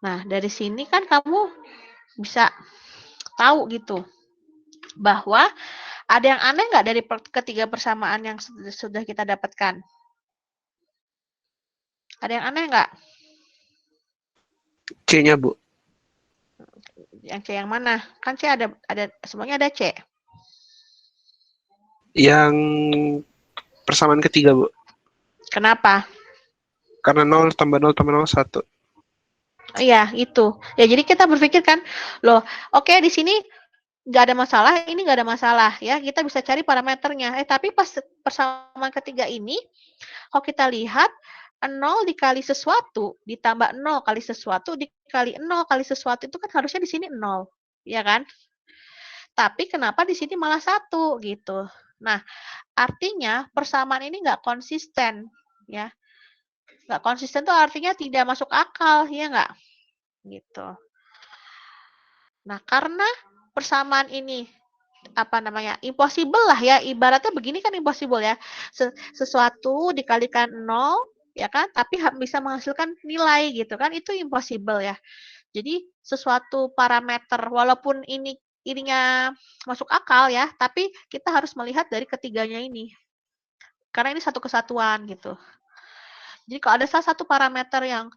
Nah, dari sini kan kamu bisa tahu gitu bahwa ada yang aneh nggak dari ketiga persamaan yang sudah kita dapatkan? Ada yang aneh nggak? C-nya, Bu. Yang C yang mana? Kan C ada semuanya ada C. Yang persamaan ketiga, Bu. Kenapa? Karena 0 tambah 0 tambah 0, 1. Iya, itu. Ya, jadi kita berpikir kan, loh, oke di sini nggak ada masalah, ini nggak ada masalah, ya. Kita bisa cari parameternya. Tapi pas persamaan ketiga ini, kalau kita lihat, 0 dikali sesuatu, ditambah 0 kali sesuatu, dikali 0 kali sesuatu, itu kan harusnya di sini 0. Ya kan? Tapi kenapa di sini malah 1, gitu. Nah, artinya persamaan ini nggak konsisten, ya. Nggak konsisten tuh artinya tidak masuk akal, ya nggak? Gitu. Nah, karena persamaan ini impossible lah ya, ibaratnya begini kan impossible ya. Sesuatu dikalikan 0 ya kan, tapi bisa menghasilkan nilai gitu kan, itu impossible ya. Jadi sesuatu parameter walaupun ininya masuk akal ya, tapi kita harus melihat dari ketiganya ini. Karena ini satu kesatuan gitu. Jadi kalau ada salah satu parameter yang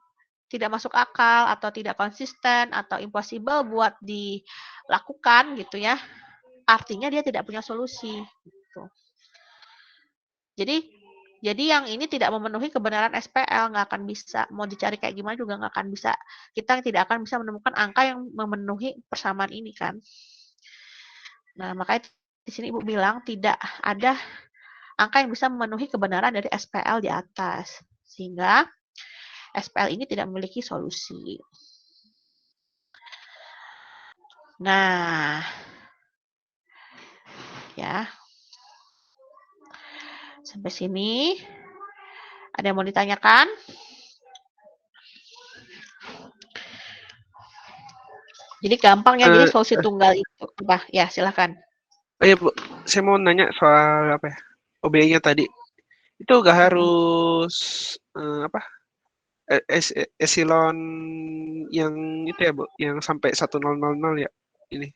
tidak masuk akal atau tidak konsisten atau impossible buat dilakukan gitu ya, artinya dia tidak punya solusi gitu. Jadi yang ini tidak memenuhi kebenaran SPL, nggak akan bisa. Mau dicari kayak gimana juga nggak akan bisa. Kita tidak akan bisa menemukan angka yang memenuhi persamaan ini kan. Nah, makanya di sini Ibu bilang tidak ada angka yang bisa memenuhi kebenaran dari SPL di atas. Sehingga SPL ini tidak memiliki solusi. Nah, ya. Sampai sini. Ada yang mau ditanyakan? Jadi gampang ya, jadi solusi tunggal itu. Apa? Ya, silakan. Oh iya, Bu. Saya mau nanya soal apa ya? OBE-nya tadi. Itu nggak harus echelon yang itu ya, Bu, yang sampai 1000 ya? Ini.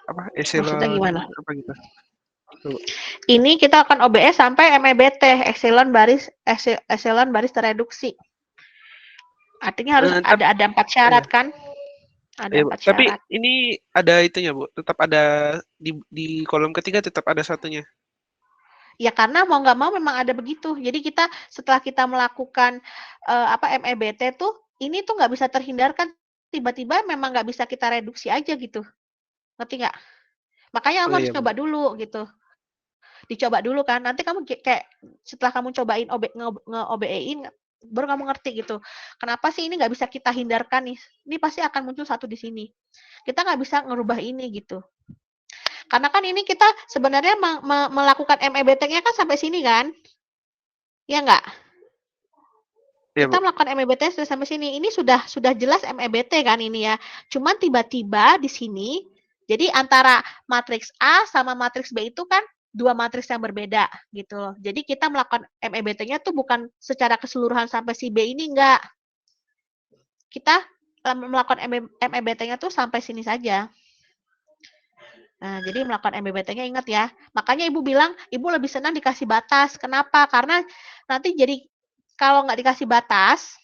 Apa? Maksudnya Echelon gimana? apa gitu? Bu. Ini kita akan OBE sampai MEBT, echelon baris tereduksi. Artinya harus ada 4 syarat kan? Ada 4 tapi syarat. ini ada itunya, Bu. Tetap ada di kolom ketiga tetap ada satunya. Ya karena mau nggak mau memang ada begitu. Jadi kita setelah kita melakukan MEBT tuh, ini tuh nggak bisa terhindarkan. Tiba-tiba memang nggak bisa kita reduksi aja gitu. Ngerti nggak? Makanya kamu harus coba dulu gitu. Dicoba dulu kan. Nanti kamu kayak setelah kamu cobain nge-OBE-in, baru kamu ngerti gitu. Kenapa sih ini nggak bisa kita hindarkan nih? Ini pasti akan muncul satu di sini. Kita nggak bisa ngerubah ini gitu. Karena kan ini kita sebenarnya melakukan MEBT-nya kan sampai sini kan? Ya nggak? Ya, Kita Bu. melakukan MEBT sudah sampai sini. Ini sudah jelas MEBT kan ini ya. Cuman tiba-tiba di sini, jadi antara matriks A sama matriks B itu kan dua matriks yang berbeda gitu loh. Jadi kita melakukan MEBT-nya tuh bukan secara keseluruhan sampai si B ini enggak. Kita melakukan MEBT-nya tuh sampai sini saja. Nah, jadi melakukan MEBT-nya ingat ya. Makanya Ibu bilang, Ibu lebih senang dikasih batas. Kenapa? Karena nanti jadi kalau nggak dikasih batas,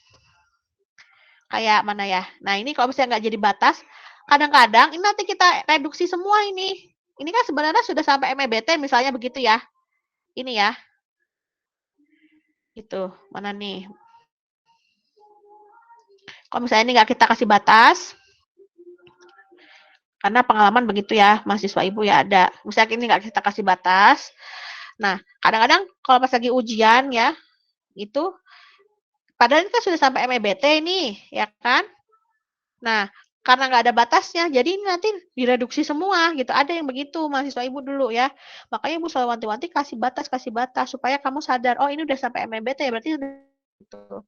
kayak mana ya? Nah, ini kalau misalnya nggak jadi batas, kadang-kadang ini nanti kita reduksi semua ini. Ini kan sebenarnya sudah sampai MEBT misalnya begitu ya. Ini ya. Itu, mana nih? Kalau misalnya ini nggak kita kasih batas, karena pengalaman begitu ya, mahasiswa Ibu ya ada. Misalnya ini nggak kita kasih batas. Nah, kadang-kadang kalau pas lagi ujian ya, itu padahal ini kan sudah sampai MEBT ini, ya kan? Nah, karena nggak ada batasnya, jadi ini nanti direduksi semua gitu. Ada yang begitu mahasiswa Ibu dulu ya. Makanya Ibu selalu wanti-wanti kasih batas supaya kamu sadar, oh ini udah sampai MEBT ya, berarti udah gitu.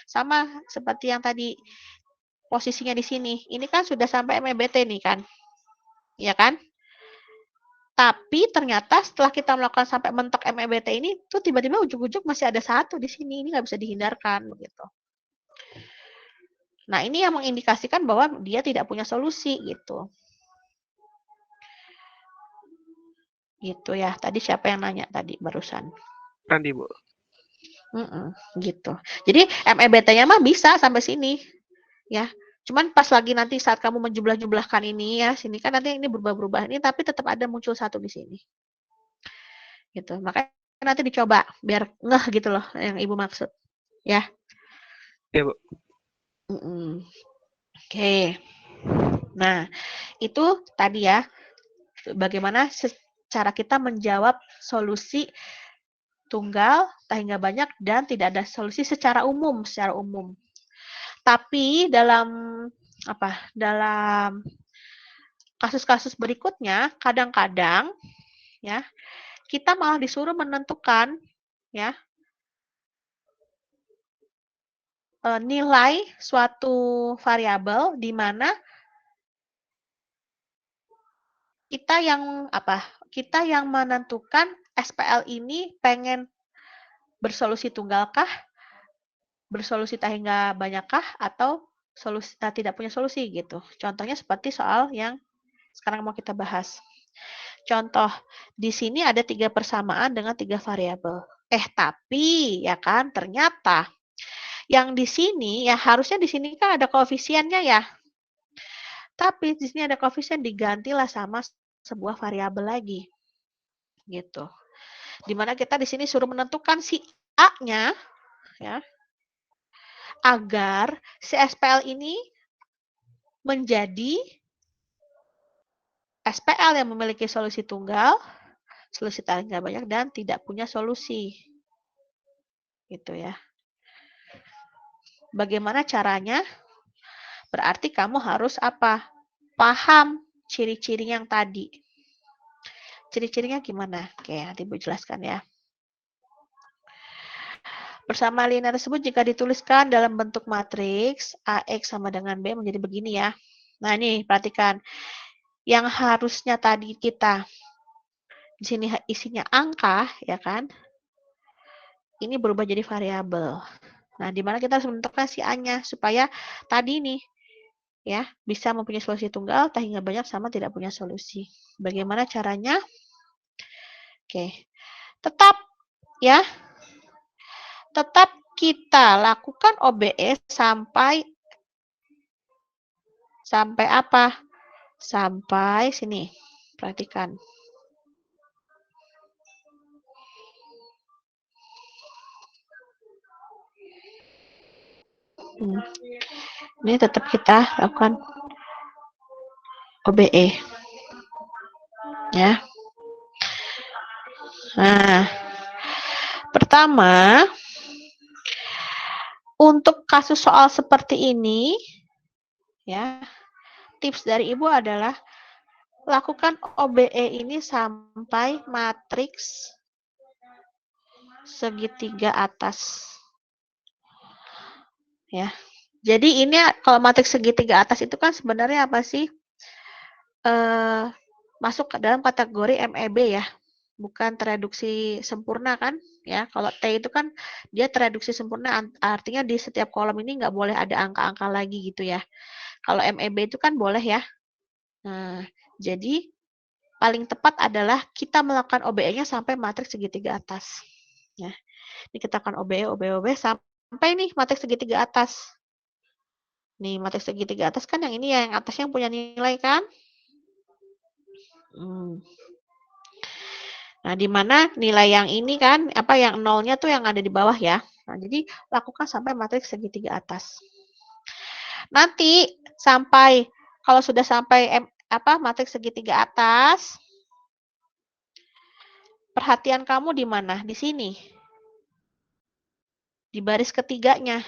Sama seperti yang tadi posisinya di sini. Ini kan sudah sampai MEBT nih kan. Ya kan? Tapi ternyata setelah kita melakukan sampai mentok MEBT ini, tuh tiba-tiba ujung-ujung masih ada satu di sini. Ini nggak bisa dihindarkan begitu. Nah, ini yang mengindikasikan bahwa dia tidak punya solusi gitu. Gitu ya. Tadi siapa yang nanya tadi barusan? Randi, Bu. Gitu. Jadi MEBT-nya mah bisa sampai sini, ya. Cuman pas lagi nanti saat kamu menjumlah-jumlahkan ini ya, sini kan nanti ini berubah-berubah ini, tapi tetap ada muncul satu di sini. Gitu. Makanya nanti dicoba biar ngeh gitu loh yang Ibu maksud, ya. Ya, Bu. Oke. Nah, itu tadi ya, bagaimana cara kita menjawab solusi tunggal, tak hingga banyak, dan tidak ada solusi secara umum. Tapi dalam kasus-kasus berikutnya, kadang-kadang ya kita malah disuruh menentukan ya nilai suatu variabel di mana kita yang menentukan SPL ini pengen bersolusi tunggalkah, bersolusi tak hingga banyakkah, atau tidak punya solusi gitu. Contohnya seperti soal yang sekarang mau kita bahas. Contoh, di sini ada 3 persamaan dengan 3 variabel. Tapi ya kan ternyata yang di sini ya harusnya di sini kan ada koefisiennya ya. Tapi di sini ada koefisien digantilah sama sebuah variabel lagi. Gitu. Dimana kita di sini suruh menentukan si A-nya ya. Agar si SPL ini menjadi SPL yang memiliki solusi tunggal, solusi tak hingga banyak, dan tidak punya solusi. Gitu ya. Bagaimana caranya? Berarti kamu harus apa? Paham ciri-ciri yang tadi. Ciri-cirinya gimana? Oke, nanti Bu jelaskan ya. Persamaan linear tersebut jika dituliskan dalam bentuk matriks AX sama dengan B menjadi begini ya. Nah, ini perhatikan. Yang harusnya tadi kita di sini isinya angka, ya kan? Ini berubah jadi variabel. Nah, di mana kita harus menentukan si A-nya supaya tadi nih ya bisa mempunyai solusi tunggal tak hingga banyak sama tidak punya solusi. Bagaimana caranya? Oke. Tetap ya. Tetap kita lakukan OBE sampai apa? Sampai sini. Perhatikan. Ini tetap kita lakukan OBE. Ya. Nah, pertama, untuk kasus soal seperti ini, ya, tips dari Ibu adalah lakukan OBE ini sampai matriks segitiga atas. Ya. Jadi ini kalau matriks segitiga atas itu kan sebenarnya apa sih? Masuk ke dalam kategori MEB ya. Bukan tereduksi sempurna kan? Ya, kalau T itu kan dia tereduksi sempurna, artinya di setiap kolom ini nggak boleh ada angka-angka lagi gitu ya. Kalau MEB itu kan boleh ya. Nah, jadi paling tepat adalah kita melakukan OBE-nya sampai matriks segitiga atas. Ya. Ini kita akan OBE sampai nih matriks segitiga atas. Nih, matriks segitiga atas kan yang ini ya, yang atasnya yang punya nilai kan? Nah, di mana nilai yang ini kan, yang nolnya tuh yang ada di bawah ya. Nah, jadi lakukan sampai matriks segitiga atas. Nanti sampai, kalau sudah sampai matriks segitiga atas, perhatian kamu di mana? Di sini. Di baris ketiganya.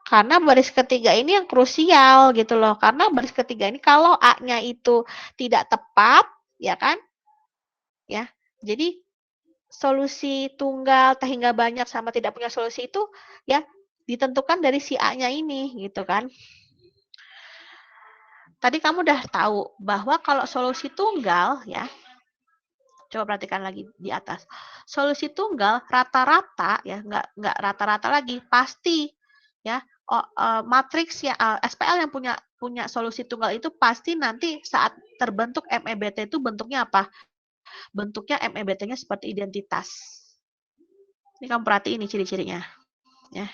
Karena baris ketiga ini yang krusial gitu loh. Karena baris ketiga ini kalau A-nya itu tidak tepat, ya kan? Ya. Jadi solusi tunggal tak hingga banyak sama tidak punya solusi itu ya ditentukan dari si A-nya ini gitu kan. Tadi kamu udah tahu bahwa kalau solusi tunggal ya, coba perhatikan lagi di atas. Solusi tunggal rata-rata ya, nggak rata-rata lagi, pasti ya matriks ya SPL yang punya solusi tunggal itu pasti nanti saat terbentuk MEBT itu bentuknya apa? Bentuknya MEBT-nya seperti identitas. Ini kamu perhatiin nih ciri-cirinya. Ya.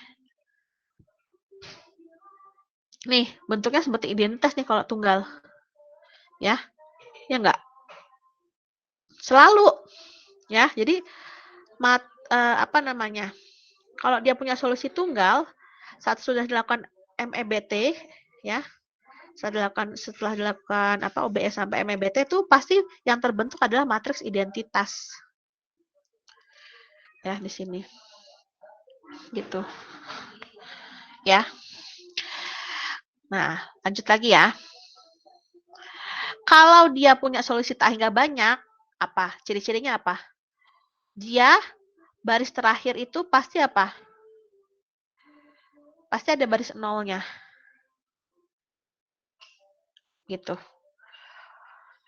Nih, bentuknya seperti identitas nih kalau tunggal. Ya. Ya enggak? Selalu. Ya, jadi apa namanya? Kalau dia punya solusi tunggal, saat sudah dilakukan MEBT, ya, setelah dilakukan OBS sampai MEBT itu pasti yang terbentuk adalah matriks identitas. Ya, di sini. Gitu. Ya. Nah, lanjut lagi ya. Kalau dia punya solusi tak hingga banyak, apa? Ciri-cirinya apa? Dia baris terakhir itu pasti apa? Pasti ada baris nolnya. Gitu.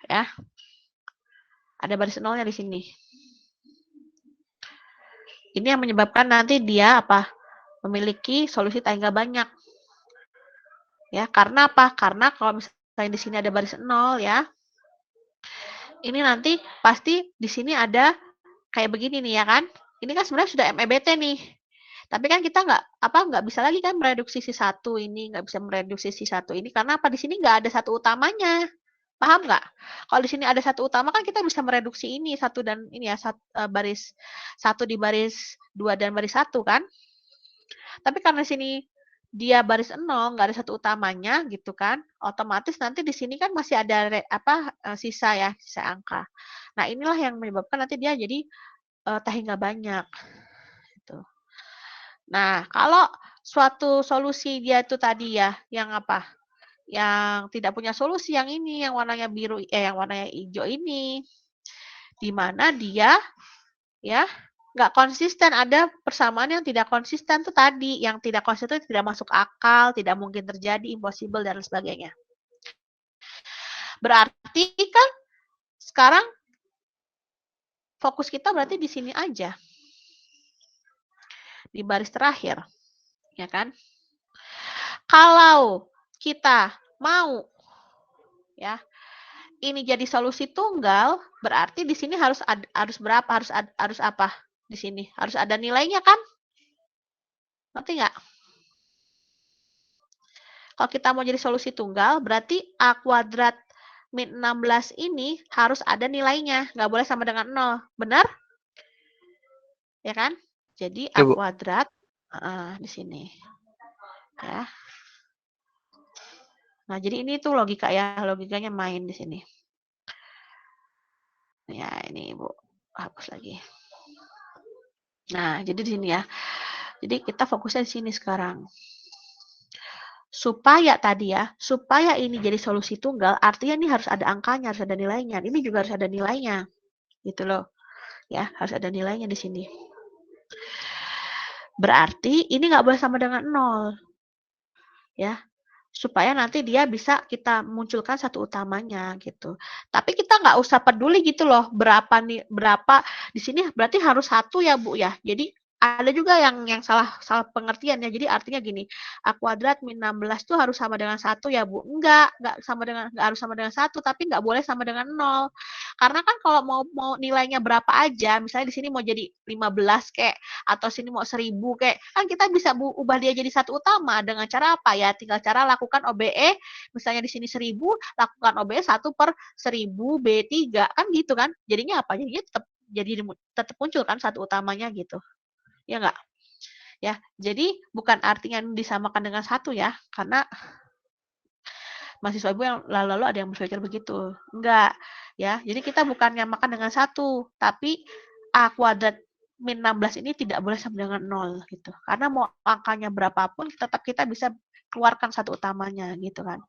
Ya. Ada baris nolnya di sini. Ini yang menyebabkan nanti dia apa? Memiliki solusi tak hingga banyak. Ya, karena apa? Karena kalau misalnya di sini ada baris nol ya. Ini nanti pasti di sini ada kayak begini nih ya kan? Ini kan sebenarnya sudah MEBT nih. Tapi kan kita nggak bisa lagi kan mereduksi si satu ini, nggak bisa mereduksi si satu ini karena apa? Di sini nggak ada satu utamanya. Paham nggak? Kalau di sini ada satu utama kan kita bisa mereduksi ini satu dan ini ya baris satu di baris 2 dan baris 1 kan? Tapi karena di sini dia baris 0, nggak ada satu utamanya gitu kan, otomatis nanti di sini kan masih ada sisa ya, sisa angka. Nah inilah yang menyebabkan nanti dia jadi tak hingga banyak. Gitu. Nah kalau suatu solusi dia itu tadi ya, yang apa? Yang tidak punya solusi yang ini, yang warnanya biru, yang warnanya hijau ini, di mana dia ya nggak konsisten, ada persamaan yang tidak konsisten tuh tadi, yang tidak konsisten tidak masuk akal, tidak mungkin terjadi, impossible dan sebagainya. Berarti kan sekarang fokus kita berarti di sini aja, di baris terakhir, ya kan? Kalau kita mau ya ini jadi solusi tunggal, berarti di sini harus berapa? Harus apa? Di sini harus ada nilainya kan? Ngerti nggak? Kalau kita mau jadi solusi tunggal, berarti A kuadrat min 16 ini harus ada nilainya. Nggak boleh sama dengan 0. Benar? Ya kan? Jadi A Ya, Bu. kuadrat di sini. Ya. Nah, jadi ini tuh logika ya. Logikanya main di sini. Ya, ini Ibu hapus lagi. Nah, jadi di sini ya. Jadi kita fokusnya di sini sekarang. Supaya ini jadi solusi tunggal, artinya ini harus ada angkanya, harus ada nilainya. Ini juga harus ada nilainya. Gitu loh. Ya, harus ada nilainya di sini. Berarti ini nggak boleh sama dengan 0. Ya. Supaya nanti dia bisa kita munculkan satu utamanya gitu. Tapi kita nggak usah peduli gitu loh berapa di sini berarti harus 1 ya Bu ya. Jadi ada juga yang salah pengertian ya. Jadi artinya gini, A kuadrat min 16 tuh harus sama dengan 1 ya Bu. Enggak harus sama dengan 1, tapi nggak boleh sama dengan 0. Karena kan kalau mau nilainya berapa aja, misalnya di sini mau jadi 15 kek atau sini mau 1000 kek, kan kita bisa ubah dia jadi satu utama dengan cara apa ya? Tinggal cara lakukan OBE, misalnya di sini 1000, lakukan OBE 1/1000 B3 kan gitu kan? Jadinya apa? Jadinya tetap muncul kan satu utamanya gitu. Ya enggak? Ya, jadi bukan artinya disamakan dengan 1 ya, karena mahasiswa Ibu yang lalu-lalu ada yang berpikir begitu. Enggak, ya. Jadi kita bukan nyamakan dengan 1, tapi A kuadrat min 16 ini tidak boleh sama dengan 0 gitu. Karena mau angkanya berapapun tetap kita bisa keluarkan satu utamanya gitu kan.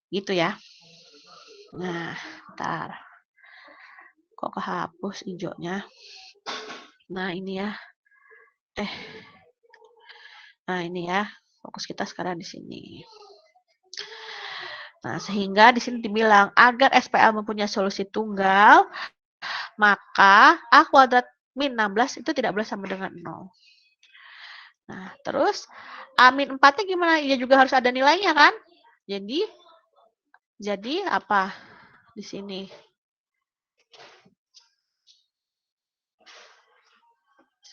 Gitu ya. Nah, bentar. Kok kehapus hijaunya? Nah, ini ya. Nah, ini ya. Fokus kita sekarang di sini. Nah, sehingga di sini dibilang agar SPL mempunyai solusi tunggal, maka A kuadrat min 16 itu tidak boleh sama dengan 0. Nah, terus A min 4-nya gimana? Ya juga harus ada nilainya kan? Jadi apa di sini?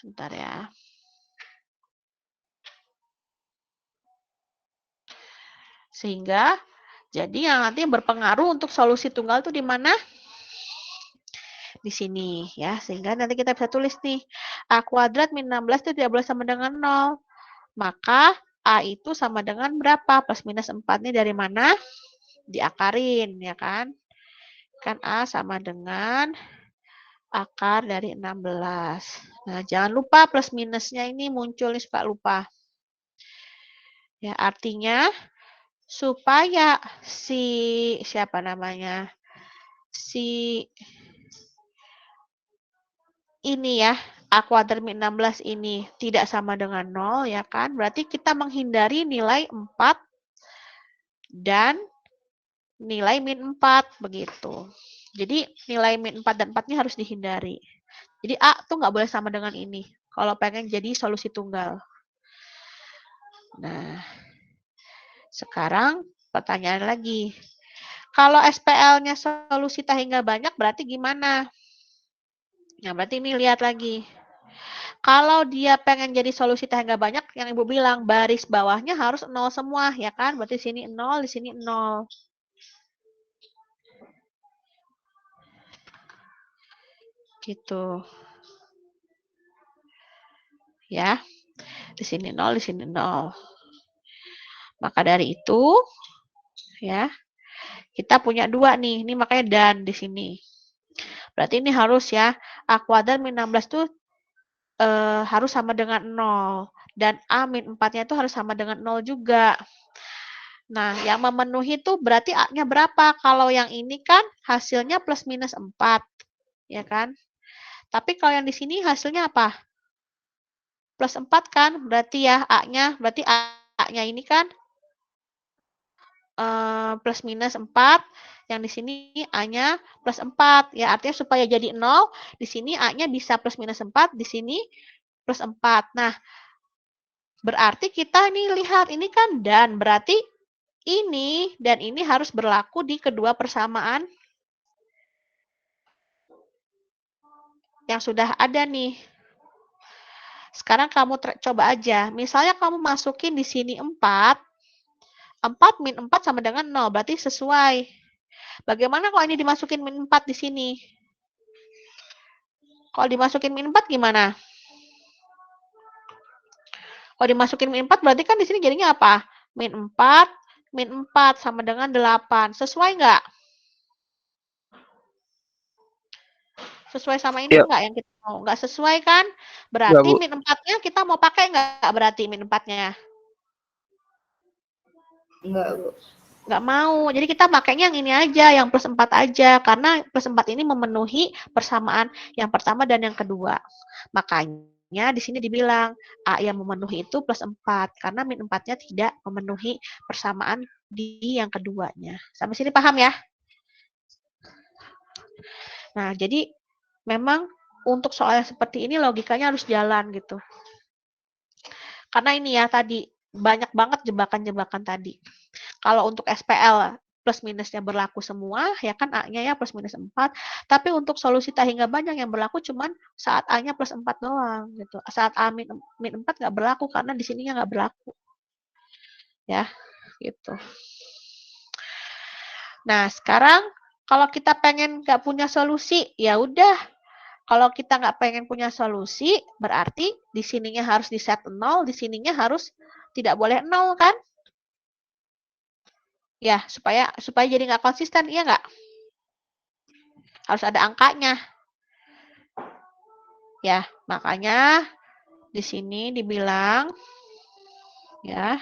Sebentar ya. Sehingga jadi yang nanti berpengaruh untuk solusi tunggal itu di mana? Di sini ya. Sehingga nanti kita bisa tulis nih, A kuadrat min 16 itu tidak boleh sama dengan 0. Maka A itu sama dengan berapa? Plus minus 4 ini dari mana? Diakarin ya kan? Kan A sama dengan akar dari 16. Nah, jangan lupa plus minusnya ini muncul nih, suka lupa. Ya, artinya supaya si siapa namanya? Si ini ya, A kuadrat min 16 ini tidak sama dengan 0 ya kan? Berarti kita menghindari nilai 4 dan nilai min 4 begitu. Jadi nilai min 4 dan 4-nya harus dihindari. Jadi A tuh nggak boleh sama dengan ini kalau pengen jadi solusi tunggal. Nah, sekarang pertanyaan lagi. Kalau SPL-nya solusi tak hingga banyak berarti gimana? Nah, berarti ini lihat lagi. Kalau dia pengen jadi solusi tak hingga banyak, yang Ibu bilang baris bawahnya harus 0 semua, ya kan? Berarti sini 0, di sini 0. Gitu. Ya. Di sini 0, di sini 0. Maka dari itu, ya, kita punya 2 nih. Ini makanya dan di sini. Berarti ini harus ya, A kuadrat min 16 itu harus sama dengan 0. Dan A min 4-nya itu harus sama dengan 0 juga. Nah, yang memenuhi itu berarti A-nya berapa? Kalau yang ini kan hasilnya plus minus 4. Ya kan? Tapi kalau yang di sini hasilnya apa? Plus 4 kan? Berarti ya A-nya, berarti A-nya ini kan plus minus 4. Yang di sini A-nya plus 4. Ya, artinya supaya jadi 0, di sini A-nya bisa plus minus 4, di sini plus 4. Nah, berarti kita nih lihat, ini kan dan, berarti ini dan ini harus berlaku di kedua persamaan yang sudah ada nih. Sekarang kamu coba aja. Misalnya kamu masukin di sini 4. 4 min 4 sama dengan 0. Berarti sesuai. Bagaimana kalau ini dimasukin min 4 di sini? Kalau dimasukin min 4 gimana? Kalau dimasukin min 4 berarti kan di sini jadinya apa? Min 4 sama dengan 8. Sesuai nggak? Sesuai sama ini Iya. nggak yang kita mau? Nggak sesuai kan? Nggak, Berarti Bu. min 4-nya kita mau pakai nggak berarti min 4-nya? Enggak, Bu. Nggak mau. Jadi kita pakainya yang ini aja, yang plus 4 aja. Karena plus 4 ini memenuhi persamaan yang pertama dan yang kedua. Makanya di sini dibilang A yang memenuhi itu plus 4. Karena min 4-nya tidak memenuhi persamaan di yang keduanya. Sampai sini paham ya? Nah, jadi memang untuk soal yang seperti ini logikanya harus jalan gitu. Karena ini ya tadi, banyak banget jebakan-jebakan tadi. Kalau untuk SPL plus minusnya berlaku semua, ya kan A-nya ya plus minus 4. Tapi untuk solusi tak hingga banyak yang berlaku cuman saat A-nya plus 4 doang gitu. Saat A min 4 nggak berlaku karena di sininya nggak berlaku. Ya, gitu. Nah, sekarang kalau kita pengen nggak punya solusi, ya udah. Kalau kita nggak pengen punya solusi, berarti di sininya harus di set 0, di sininya harus tidak boleh 0 kan? Ya, supaya jadi nggak konsisten, iya nggak? Harus ada angkanya. Ya, makanya di sini dibilang ya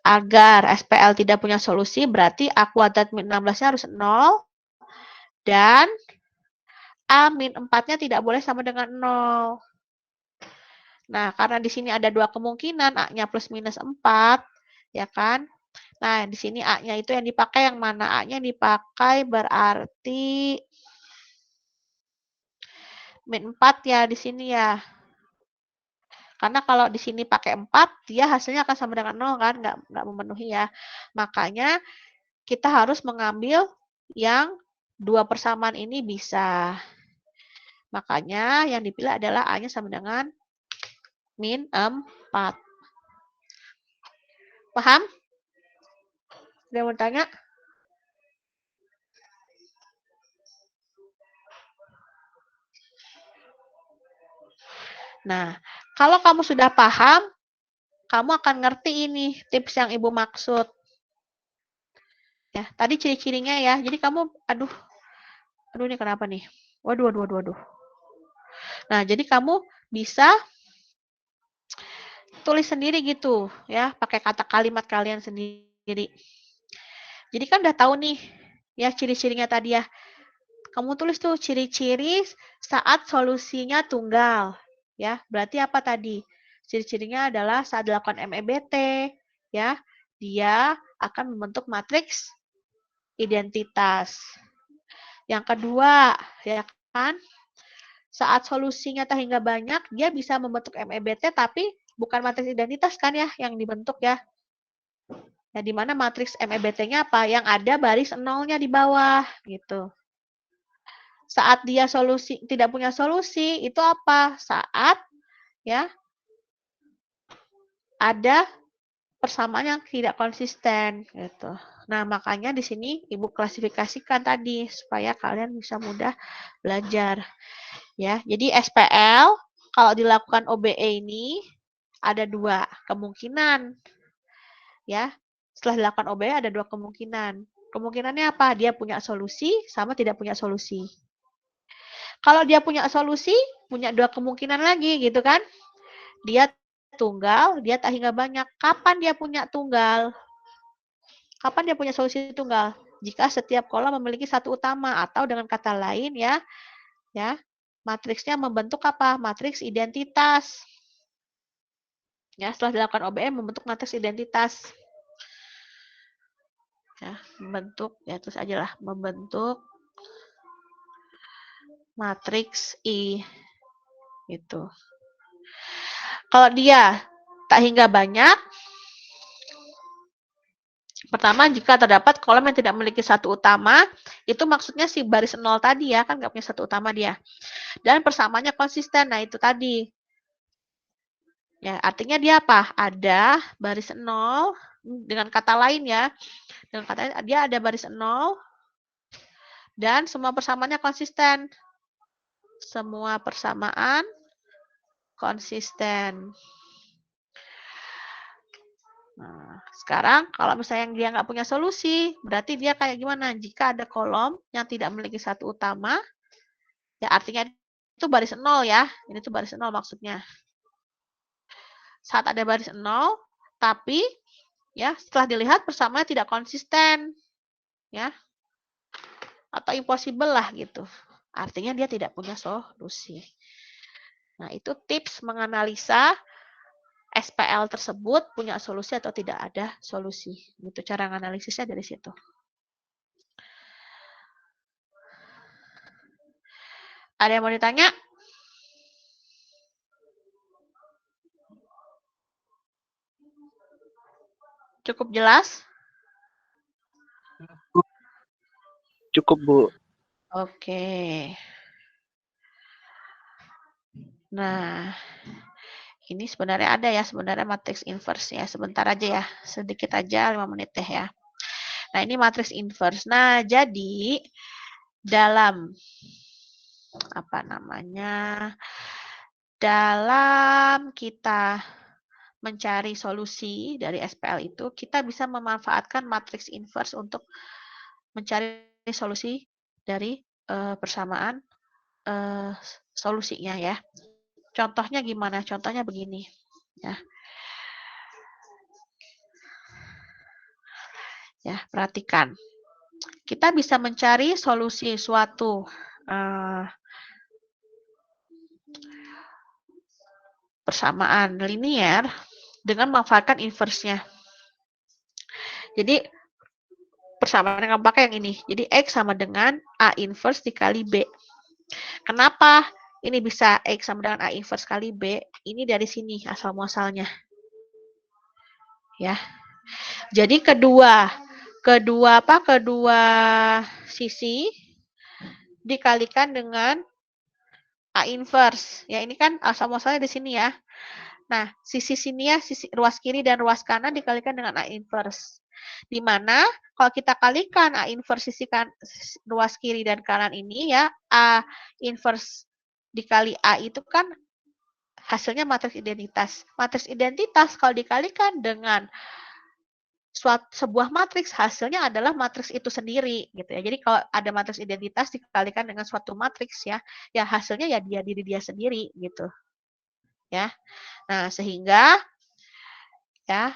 agar SPL tidak punya solusi berarti A kuadrat min 16-nya harus 0 dan A min 4-nya tidak boleh sama dengan 0. Nah, karena di sini ada dua kemungkinan A-nya plus minus 4, ya kan? Nah, di sini A-nya itu yang dipakai yang mana? A-nya dipakai berarti min 4 ya di sini ya. Karena kalau di sini pakai 4, dia hasilnya akan sama dengan 0 kan, nggak memenuhi ya. Makanya kita harus mengambil yang dua persamaan ini bisa. Makanya yang dipilih adalah A-nya sama dengan min 4. Paham? Ada yang mau tanya? Nah, kalau kamu sudah paham, kamu akan ngerti ini tips yang Ibu maksud. Ya, tadi ciri-cirinya ya. Jadi kamu, aduh ini kenapa nih? Waduh. Nah, jadi kamu bisa tulis sendiri gitu ya, pakai kata kalimat kalian sendiri. Jadi kan udah tahu nih ya ciri-cirinya tadi ya. Kamu tulis tuh ciri-ciri saat solusinya tunggal. Ya, berarti apa tadi? Ciri-cirinya adalah saat dilakukan MEBT ya, dia akan membentuk matriks identitas. Yang kedua, ya kan? Saat solusinya tak hingga banyak, dia bisa membentuk MEBT tapi bukan matriks identitas kan ya yang dibentuk ya. Nah, di mana matriks MEBT-nya apa? Yang ada baris nolnya di bawah gitu. Saat dia tidak punya solusi, itu apa? Saat ya ada persamaan yang tidak konsisten gitu. Nah, makanya di sini Ibu klasifikasikan tadi supaya kalian bisa mudah belajar. Ya, jadi SPL kalau dilakukan OBE ini ada 2 kemungkinan. Ya, setelah dilakukan OBE ada 2 kemungkinan. Kemungkinannya apa? Dia punya solusi sama tidak punya solusi. Kalau dia punya solusi, punya 2 kemungkinan lagi gitu kan. Dia tunggal, dia tak hingga banyak. Kapan dia punya tunggal? Kapan dia punya solusi tunggal? Jika setiap kolom memiliki satu utama atau dengan kata lain ya, matriksnya membentuk apa? Matriks identitas. Ya, setelah dilakukan OBE membentuk matriks identitas. Ya, membentuk ya terus aja lah, membentuk matriks I itu. Kalau dia tak hingga banyak, pertama jika terdapat kolom yang tidak memiliki satu utama, itu maksudnya si baris 0 tadi ya, kan nggak punya satu utama dia. Dan persamaannya konsisten, nah itu tadi. Ya, artinya dia apa? Ada baris 0, dengan kata lain ya, dengan kata lain dia ada baris 0, dan semua persamaannya konsisten. Semua persamaan konsisten. Nah, sekarang kalau misalnya dia nggak punya solusi, berarti dia kayak gimana? Jika ada kolom yang tidak memiliki satu utama, ya artinya itu baris 0 ya. Ini tuh baris 0 maksudnya. Saat ada baris 0, tapi ya setelah dilihat persamaannya tidak konsisten. Ya. Atau impossible lah gitu. Artinya dia tidak punya solusi. Nah, itu tips menganalisa SPL tersebut punya solusi atau tidak ada solusi. Gitu cara menganalisisnya dari situ. Ada yang mau ditanya? Cukup jelas? Cukup, Bu. Oke. Nah, ini sebenarnya ada ya, sebenarnya matriks inverse ya. Sebentar aja ya, sedikit aja 5 menit deh ya. Nah, ini matriks inverse. Nah, jadi dalam dalam kita mencari solusi dari SPL itu, kita bisa memanfaatkan matriks inverse untuk mencari solusi dari persamaan solusinya ya. Contohnya gimana? Contohnya begini ya. Ya, perhatikan. Kita bisa mencari solusi suatu persamaan linier dengan memanfaatkan inverse-nya. Jadi persamaan yang pakai yang ini. Jadi X sama dengan A inverse dikali B. Kenapa ini bisa X sama dengan A inverse kali B? Ini dari sini asal muasalnya. Ya. Jadi kedua sisi dikalikan dengan A inverse. Ya, ini kan asal-muasalnya di sini ya. Nah, sisi sini ya, sisi ruas kiri dan ruas kanan dikalikan dengan A inverse. Di mana kalau kita kalikan A inverse ruas kiri dan kanan ini ya, A inverse dikali A itu kan hasilnya matriks identitas. Matriks identitas kalau dikalikan dengan sebuah matriks, hasilnya adalah matriks itu sendiri gitu ya. Jadi kalau ada matriks identitas dikalikan dengan suatu matriks ya, ya hasilnya ya diri dia sendiri gitu. Ya. Nah, sehingga ya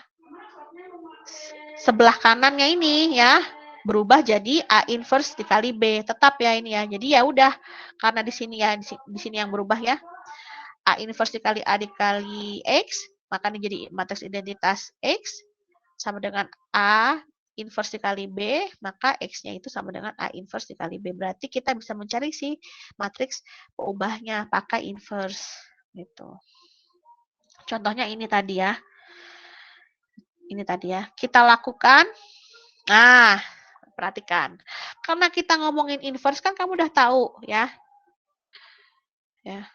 sebelah kanannya ini ya berubah jadi A inverse dikali B. Tetap ya ini ya. Jadi ya udah, karena di sini ya di sini yang berubah ya. A inverse dikali A dikali X, maka ini jadi matriks identitas X sama dengan A inverse dikali B, maka X-nya itu sama dengan A inverse dikali B. Berarti kita bisa mencari si matriks peubahnya pakai inverse. Gitu. Contohnya ini tadi ya. Ini tadi ya. Kita lakukan. Nah, perhatikan. Karena kita ngomongin inverse kan kamu udah tahu ya. Ya.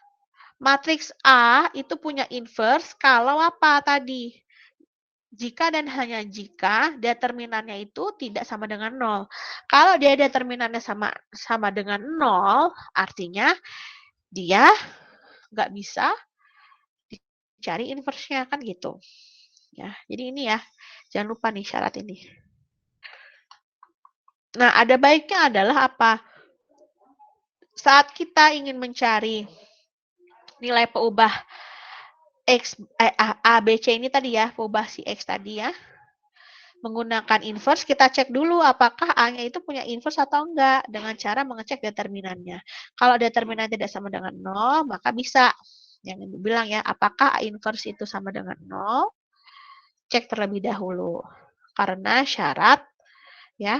Matriks A itu punya inverse kalau apa tadi? Jika dan hanya jika determinannya itu tidak sama dengan 0. Kalau dia determinannya sama dengan 0, artinya dia nggak bisa dicari inverse-nya kan gitu. Ya, jadi ini ya, jangan lupa nih syarat ini. Nah, ada baiknya adalah apa? Saat kita ingin mencari nilai peubah X, A, B, C ini tadi ya, peubah si X tadi ya. Menggunakan inverse, kita cek dulu apakah A-nya itu punya inverse atau enggak dengan cara mengecek determinannya. Kalau determinan tidak sama dengan 0, maka bisa. Yang Ibu bilang ya, apakah A inverse itu sama dengan 0? Cek terlebih dahulu. Karena syarat ya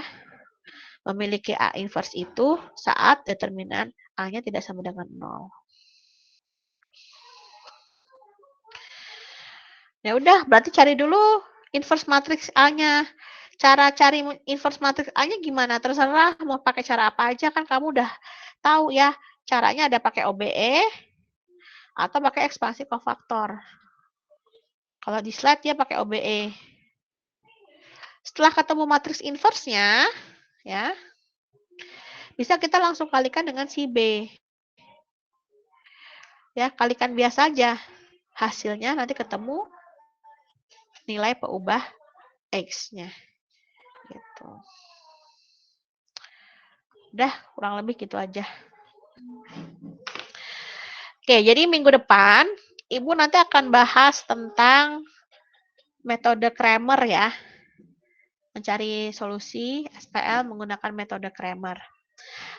memiliki A inverse itu saat determinan A-nya tidak sama dengan 0. Ya udah, berarti cari dulu inverse matriks A-nya. Cara cari inverse matriks A-nya gimana? Terserah mau pakai cara apa aja kan kamu udah tahu ya. Caranya ada pakai OBE atau pakai ekspansi kofaktor. Kalau di slide dia pakai OBE. Setelah ketemu matriks inverse-nya, ya, bisa kita langsung kalikan dengan si B. Ya, kalikan biasa aja. Hasilnya nanti ketemu nilai peubah X-nya. Gitu. Udah, kurang lebih gitu aja. Oke, jadi minggu depan Ibu nanti akan bahas tentang metode Cramer ya. Mencari solusi SPL menggunakan metode Cramer.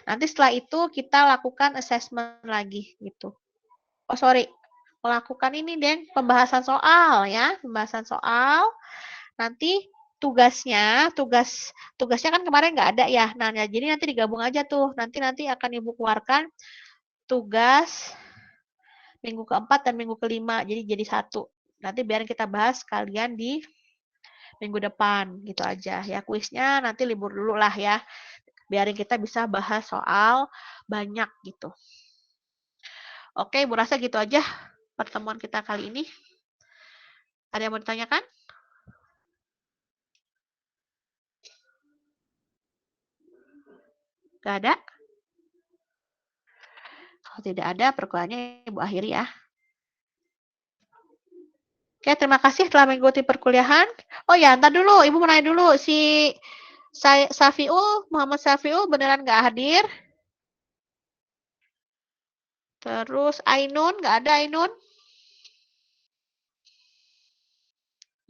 Nanti setelah itu kita lakukan assessment lagi gitu. Oh sorry, melakukan ini deh pembahasan soal ya, pembahasan soal. Nanti tugasnya kan kemarin nggak ada ya. Nah, jadi nanti digabung aja tuh. Nanti akan Ibu keluarkan tugas minggu keempat dan minggu kelima. Jadi satu. Nanti biar kita bahas kalian di minggu depan gitu aja ya. Kuisnya nanti libur dulu lah ya. Biarin kita bisa bahas soal banyak gitu. Oke, Ibu rasa gitu aja pertemuan kita kali ini. Ada yang mau ditanyakan? Gak ada? Kalau tidak ada, perkuliahannya Ibu akhiri ya. Oke, terima kasih telah mengikuti perkuliahan. Oh ya, ntar dulu, Ibu mau nanya dulu. Si Muhammad Safiul beneran nggak hadir? Terus Ainun, nggak ada Ainun?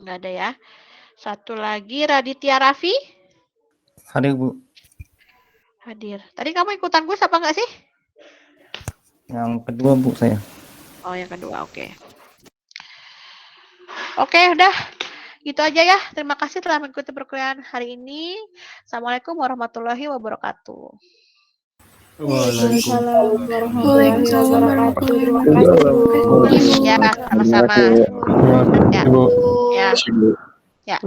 Nggak ada ya. Satu lagi, Raditya Raffi? Hadir, Bu. Hadir. Tadi kamu ikutan kuis apa nggak sih? Yang kedua, Bu, saya. Oh, yang kedua, oke. Oke, udah. Gitu aja ya. Terima kasih telah mengikuti perkuliahan hari ini. Assalamualaikum warahmatullahi wabarakatuh. Waalaikumsalam warahmatullahi wabarakatuh. Terima kasih. Ya, sama-sama. Ya. Ya. Ya.